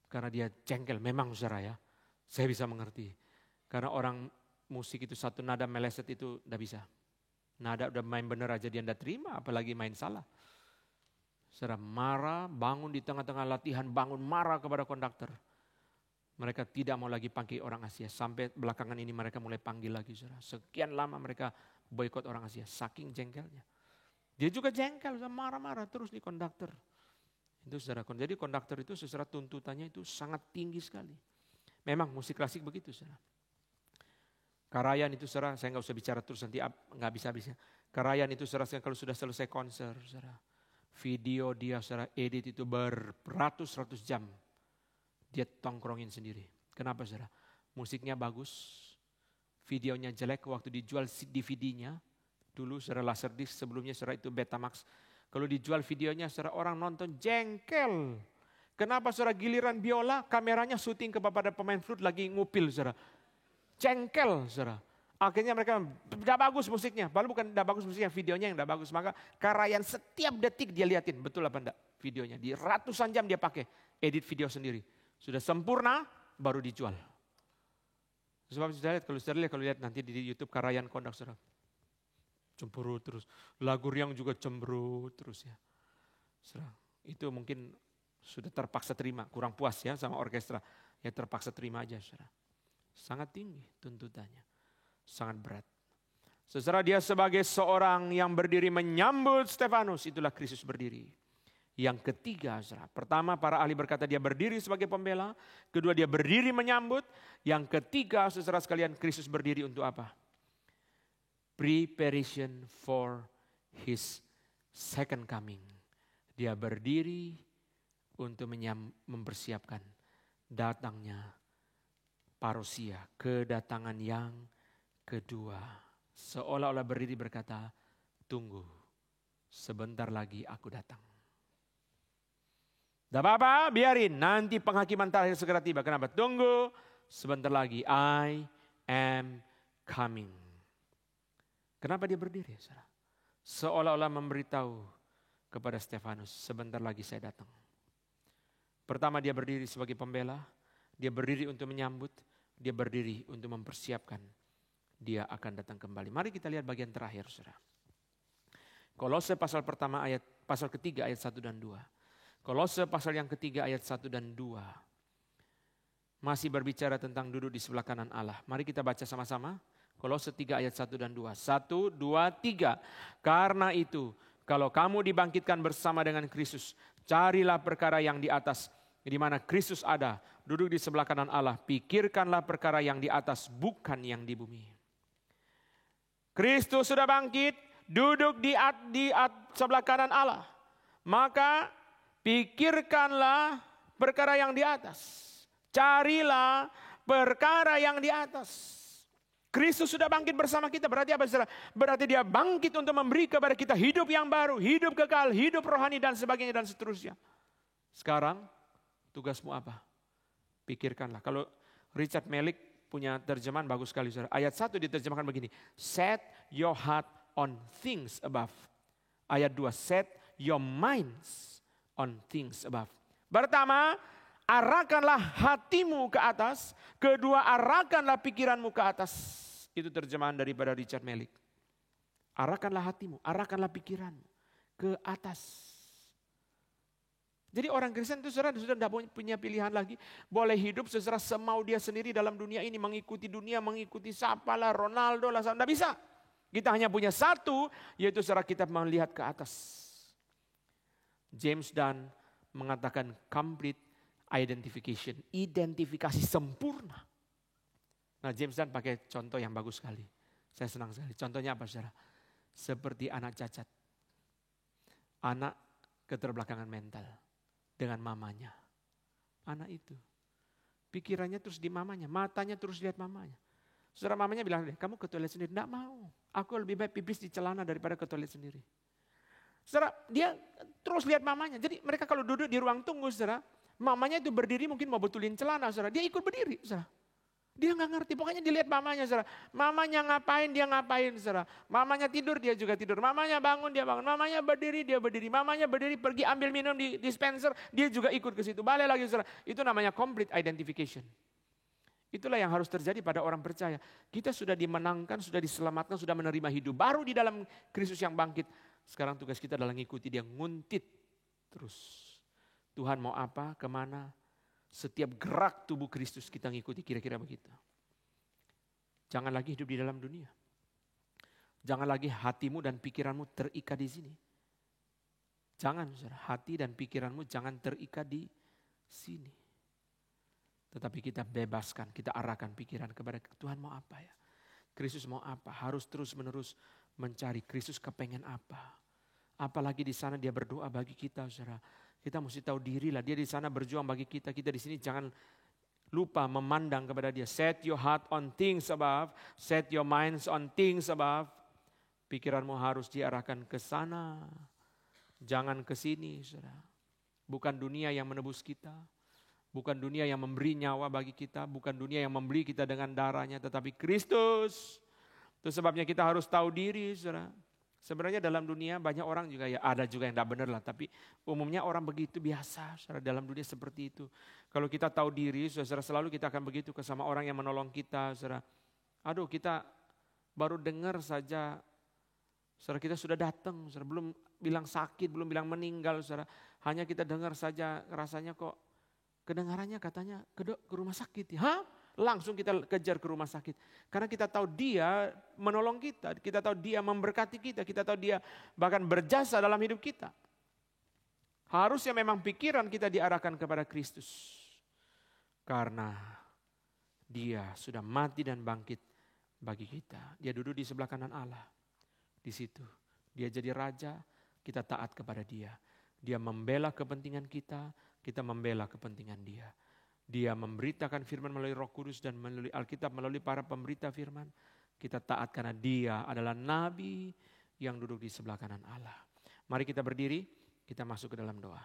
Karena dia jengkel. Memang saudara ya. Saya bisa mengerti. Karena orang musik itu satu nada meleset itu tidak bisa. Nada udah main bener aja dia tidak terima, apalagi main salah. Saudara marah, bangun di tengah-tengah latihan, marah kepada konduktor. Mereka tidak mau lagi panggil orang Asia. Sampai belakangan ini mereka mulai panggil lagi saudara. Sekian lama mereka boikot orang Asia, saking jengkelnya. Dia juga jengkel, marah-marah terus nih konduktor. Itu saudara, jadi konduktor itu saudara tuntutannya itu sangat tinggi sekali. Memang musik klasik begitu saudara. Karayan itu saudara, saya nggak usah bicara terus nanti nggak bisa habisnya. Karayan itu saudara kalau sudah selesai konser saudara. Video dia saudara edit itu beratus-ratus jam. Dia tongkrongin sendiri. Kenapa saudara? Musiknya bagus, videonya jelek waktu dijual DVD-nya. Dulu saudara Laserdisc, sebelumnya saudara itu Betamax. Kalau dijual videonya saudara orang nonton jengkel. Kenapa saudara giliran biola kameranya syuting kepada pemain flute lagi ngupil saudara. Jengkel saudara. Akhirnya mereka, tidak bagus musiknya. Padahal bukan tidak bagus musiknya, videonya yang tidak bagus. Maka Karayan setiap detik dia liatin, betul apa enggak videonya. Di ratusan jam dia pakai edit video sendiri. Sudah sempurna, baru dijual. Sebab sudah lihat, kalau lihat nanti di YouTube Karayan Kondak, saudara. Cemberut terus. Lagu Riang juga cemberut terus ya. Saudara, itu mungkin sudah terpaksa terima, kurang puas ya sama orkestra. Ya terpaksa terima aja, saudara. Sangat tinggi tuntutannya. Sangat berat. Saudara, dia sebagai seorang yang berdiri menyambut Stefanus, itulah Kristus berdiri. Yang ketiga, saudara, pertama para ahli berkata dia berdiri sebagai pembela. Kedua dia berdiri menyambut. Yang ketiga, saudara sekalian, Kristus berdiri untuk apa? Preparation for his second coming. Dia berdiri untuk mempersiapkan datangnya parousia, kedatangan yang kedua. Seolah-olah berdiri berkata, tunggu, sebentar lagi aku datang. Tidak apa-apa, biarin, nanti penghakiman terakhir segera tiba. Kenapa? Tunggu, sebentar lagi, I am coming. Kenapa dia berdiri, saudara? Seolah-olah memberitahu kepada Stefanus, sebentar lagi saya datang. Pertama dia berdiri sebagai pembela, dia berdiri untuk menyambut, dia berdiri untuk mempersiapkan. Dia akan datang kembali. Mari kita lihat bagian terakhir, saudara. Kolose pasal pertama pasal ketiga ayat 1 dan 2. Kolose pasal yang ketiga ayat 1 dan 2. Masih berbicara tentang duduk di sebelah kanan Allah. Mari kita baca sama-sama. Kolose 3 ayat 1 dan 2. 1, 2, 3. Karena itu, kalau kamu dibangkitkan bersama dengan Kristus, carilah perkara yang di atas, di mana Kristus ada, duduk di sebelah kanan Allah. Pikirkanlah perkara yang di atas, bukan yang di bumi. Kristus sudah bangkit, duduk di sebelah kanan Allah. Maka pikirkanlah perkara yang di atas. Carilah perkara yang di atas. Kristus sudah bangkit bersama kita. Berarti apa, saudara? Berarti dia bangkit untuk memberi kepada kita hidup yang baru, hidup kekal, hidup rohani dan sebagainya dan seterusnya. Sekarang tugasmu apa? Pikirkanlah. Kalau Richard Melick punya terjemahan bagus sekali, saudara. Ayat 1 diterjemahkan begini. Set your heart on things above. Ayat 2, set your minds on things above. Pertama, arahkanlah hatimu ke atas. Kedua, arahkanlah pikiranmu ke atas. Itu terjemahan daripada Richard Melick. Arahkanlah hatimu, arahkanlah pikiranmu ke atas. Jadi orang Kristen itu sudah tidak punya pilihan lagi. Boleh hidup seserah semau dia sendiri dalam dunia ini. Mengikuti dunia, mengikuti siapa lah, Ronaldo lah. Tidak bisa. Kita hanya punya satu, yaitu seserah kita melihat ke atas. James Dunn mengatakan complete identification. Identifikasi sempurna. Nah, James Dunn pakai contoh yang bagus sekali. Saya senang sekali. Contohnya apa, saudara? Seperti anak cacat. Anak keterbelakangan mental. Dengan mamanya. Anak itu. Pikirannya terus di mamanya. Matanya terus lihat mamanya. Saudara, mamanya bilang, kamu ke toilet sendiri. Tidak mau. Aku lebih baik pipis di celana daripada ke toilet sendiri. Saudara, dia terus lihat mamanya. Jadi mereka kalau duduk di ruang tunggu, saudara, mamanya itu berdiri mungkin mau betulin celana, saudara. Dia ikut berdiri, saudara. Dia nggak ngerti, pokoknya dilihat mamanya, saudara. Mamanya ngapain, dia ngapain, saudara. Mamanya tidur, dia juga tidur. Mamanya bangun, dia bangun. Mamanya berdiri, dia berdiri. Mamanya berdiri, pergi ambil minum di dispenser, dia juga ikut ke situ. Balik lagi, saudara. Itu namanya complete identification. Itulah yang harus terjadi pada orang percaya. Kita sudah dimenangkan, sudah diselamatkan, sudah menerima hidup baru di dalam Kristus yang bangkit. Sekarang tugas kita adalah ngikuti dia, nguntit terus. Tuhan mau apa, kemana, setiap gerak tubuh Kristus kita ngikuti, kira-kira begitu. Jangan lagi hidup di dalam dunia. Jangan lagi hatimu dan pikiranmu terikat di sini. Jangan, saudara, hati dan pikiranmu jangan terikat di sini. Tetapi kita bebaskan, kita arahkan pikiran kepada Tuhan mau apa ya. Kristus mau apa, harus terus menerus mencari Kristus kepengen apa. Apalagi di sana dia berdoa bagi kita, saudara. Kita mesti tahu diri lah, dia di sana berjuang bagi kita. Kita di sini jangan lupa memandang kepada dia. Set your heart on things above, set your minds on things above. Pikiranmu harus diarahkan ke sana, jangan ke sini, saudara. Bukan dunia yang menebus kita, bukan dunia yang memberi nyawa bagi kita, bukan dunia yang membeli kita dengan darahnya, tetapi Kristus Itu sebabnya kita harus tahu diri, saudara. Sebenarnya dalam dunia banyak orang juga ya, ada juga yang tidak benar lah. Tapi umumnya orang begitu biasa, saudara, dalam dunia seperti itu. Kalau kita tahu diri, saudara, selalu kita akan begitu ke sama orang yang menolong kita, saudara. Aduh, kita baru dengar saja, saudara, kita sudah datang, saudara, belum bilang sakit, belum bilang meninggal, saudara. Hanya kita dengar saja, rasanya kok kedengarannya katanya ke rumah sakit. Hah? Langsung kita kejar ke rumah sakit. Karena kita tahu dia menolong kita tahu dia memberkati kita tahu dia bahkan berjasa dalam hidup kita. Harusnya memang pikiran kita diarahkan kepada Kristus. Karena dia sudah mati dan bangkit bagi kita. Dia duduk di sebelah kanan Allah. Di situ dia jadi raja, kita taat kepada dia. Dia membela kepentingan kita membela kepentingan dia. Dia memberitakan firman melalui Roh Kudus dan melalui Alkitab, melalui para pemberita firman. Kita taat karena dia adalah nabi yang duduk di sebelah kanan Allah. Mari kita berdiri, kita masuk ke dalam doa.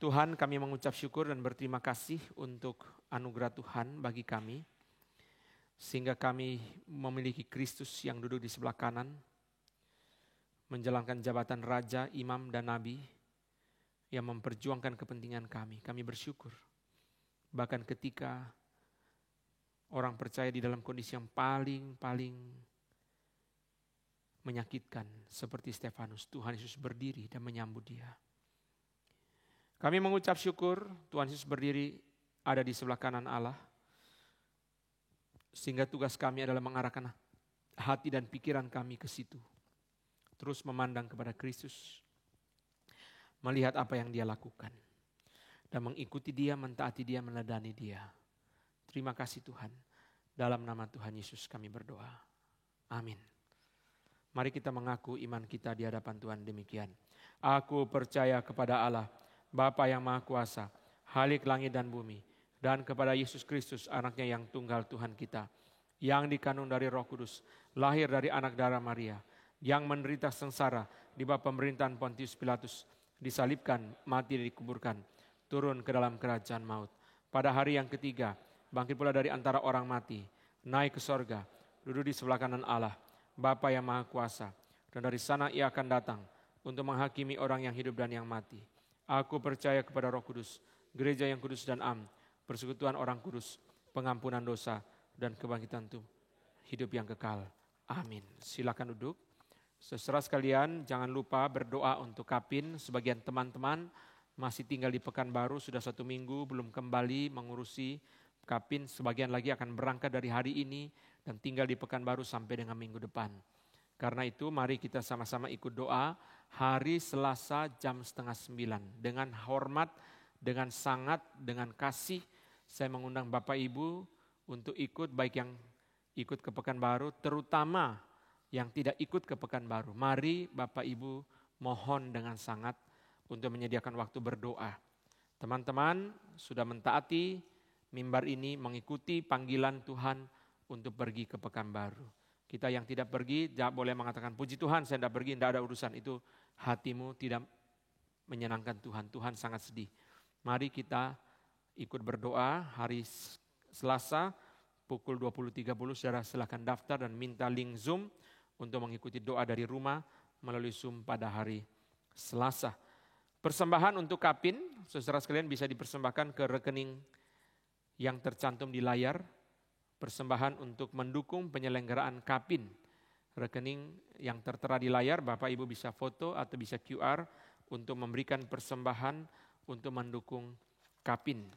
Tuhan, kami mengucap syukur dan berterima kasih untuk anugerah Tuhan bagi kami. Sehingga kami memiliki Kristus yang duduk di sebelah kanan, menjalankan jabatan raja, imam, dan nabi, yang memperjuangkan kepentingan kami. Kami bersyukur. Bahkan ketika orang percaya di dalam kondisi yang paling menyakitkan seperti Stefanus, Tuhan Yesus berdiri dan menyambut dia. Kami mengucap syukur Tuhan Yesus berdiri ada di sebelah kanan Allah. Sehingga tugas kami adalah mengarahkan hati dan pikiran kami ke situ. Terus memandang kepada Kristus. Melihat apa yang dia lakukan. Dan mengikuti dia, mentaati dia, meneladani dia. Terima kasih Tuhan. Dalam nama Tuhan Yesus kami berdoa. Amin. Mari kita mengaku iman kita di hadapan Tuhan demikian. Aku percaya kepada Allah, Bapa yang Maha Kuasa, Khalik langit dan bumi. Dan kepada Yesus Kristus, anaknya yang tunggal Tuhan kita. Yang dikandung dari Roh Kudus, lahir dari anak darah Maria. Yang menderita sengsara di bawah pemerintahan Pontius Pilatus. Disalibkan, mati dan dikuburkan, turun ke dalam kerajaan maut. Pada hari yang ketiga, bangkit pula dari antara orang mati, naik ke sorga, duduk di sebelah kanan Allah, Bapa yang Maha Kuasa. Dan dari sana ia akan datang untuk menghakimi orang yang hidup dan yang mati. Aku percaya kepada Roh Kudus, gereja yang kudus dan am, persekutuan orang kudus, pengampunan dosa, dan kebangkitan tubuh, hidup yang kekal. Amin. Silakan duduk. Saudara sekalian, jangan lupa berdoa untuk Kapin. Sebagian teman-teman masih tinggal di Pekanbaru, sudah 1 minggu belum kembali mengurusi Kapin. Sebagian lagi akan berangkat dari hari ini dan tinggal di Pekanbaru sampai dengan minggu depan. Karena itu mari kita sama-sama ikut doa hari Selasa jam 8:30. Dengan hormat, dengan sangat, dengan kasih, saya mengundang Bapak Ibu untuk ikut, baik yang ikut ke Pekanbaru, terutama yang tidak ikut ke Pekanbaru. Mari Bapak Ibu mohon dengan sangat untuk menyediakan waktu berdoa. Teman-teman sudah mentaati mimbar ini, mengikuti panggilan Tuhan untuk pergi ke Pekanbaru. Kita yang tidak pergi, tidak boleh mengatakan puji Tuhan saya tidak pergi, tidak ada urusan. Itu hatimu tidak menyenangkan Tuhan. Tuhan sangat sedih. Mari kita ikut berdoa hari Selasa pukul 20.30. Saudara silakan daftar dan minta link Zoom untuk mengikuti doa dari rumah melalui Zoom pada hari Selasa. Persembahan untuk Kapin, saudara sekalian bisa dipersembahkan ke rekening yang tercantum di layar. Persembahan untuk mendukung penyelenggaraan Kapin. Rekening yang tertera di layar, Bapak Ibu bisa foto atau bisa QR untuk memberikan persembahan untuk mendukung Kapin.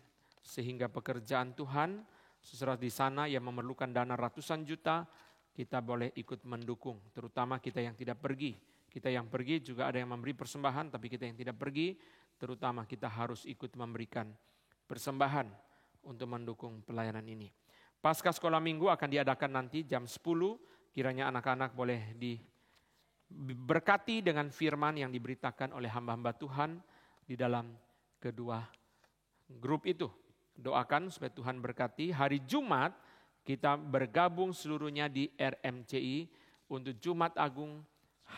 Sehingga pekerjaan Tuhan, saudara di sana yang memerlukan dana ratusan juta, kita boleh ikut mendukung, terutama kita yang tidak pergi. Kita yang pergi juga ada yang memberi persembahan, tapi kita yang tidak pergi, terutama kita harus ikut memberikan persembahan untuk mendukung pelayanan ini. Pasca sekolah minggu akan diadakan nanti jam 10, kiranya anak-anak boleh diberkati dengan firman yang diberitakan oleh hamba-hamba Tuhan di dalam kedua grup itu. Doakan supaya Tuhan berkati. Hari Jumat kita bergabung seluruhnya di RMCI untuk Jumat Agung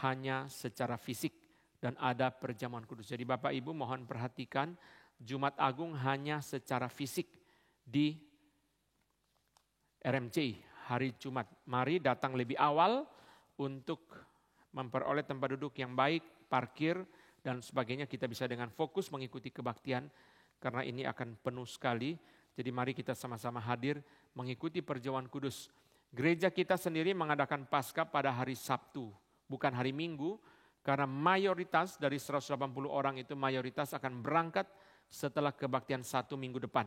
hanya secara fisik dan ada perjamuan kudus. Jadi Bapak Ibu mohon perhatikan, Jumat Agung hanya secara fisik di RMCI, hari Jumat. Mari datang lebih awal untuk memperoleh tempat duduk yang baik, parkir, dan sebagainya. Kita bisa dengan fokus mengikuti kebaktian, karena ini akan penuh sekali. Jadi mari kita sama-sama hadir mengikuti perjamuan kudus. Gereja kita sendiri mengadakan Paskah pada hari Sabtu, bukan hari Minggu, karena mayoritas dari 180 orang itu mayoritas akan berangkat setelah kebaktian 1 minggu depan.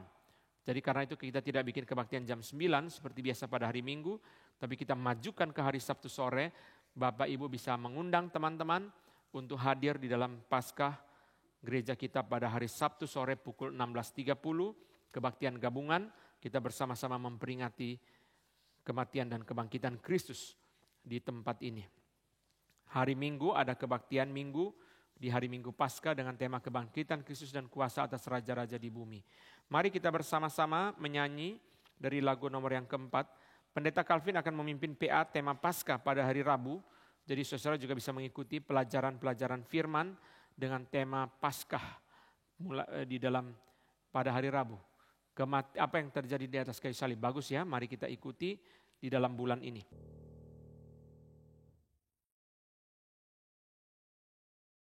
Jadi karena itu kita tidak bikin kebaktian jam 9 seperti biasa pada hari Minggu, tapi kita majukan ke hari Sabtu sore. Bapak Ibu bisa mengundang teman-teman untuk hadir di dalam Paskah gereja kita pada hari Sabtu sore pukul 16.30, kebaktian gabungan, kita bersama-sama memperingati kematian dan kebangkitan Kristus di tempat ini. Hari Minggu ada kebaktian Minggu di hari Minggu Paskah dengan tema kebangkitan Kristus dan kuasa atas raja-raja di bumi. Mari kita bersama-sama menyanyi dari lagu nomor yang keempat. Pendeta Calvin akan memimpin PA tema Paskah pada hari Rabu. Jadi saudara juga bisa mengikuti pelajaran-pelajaran firman dengan tema Paskah di dalam pada hari Rabu. Apa yang terjadi di atas kayu salib, bagus ya, mari kita ikuti di dalam bulan ini.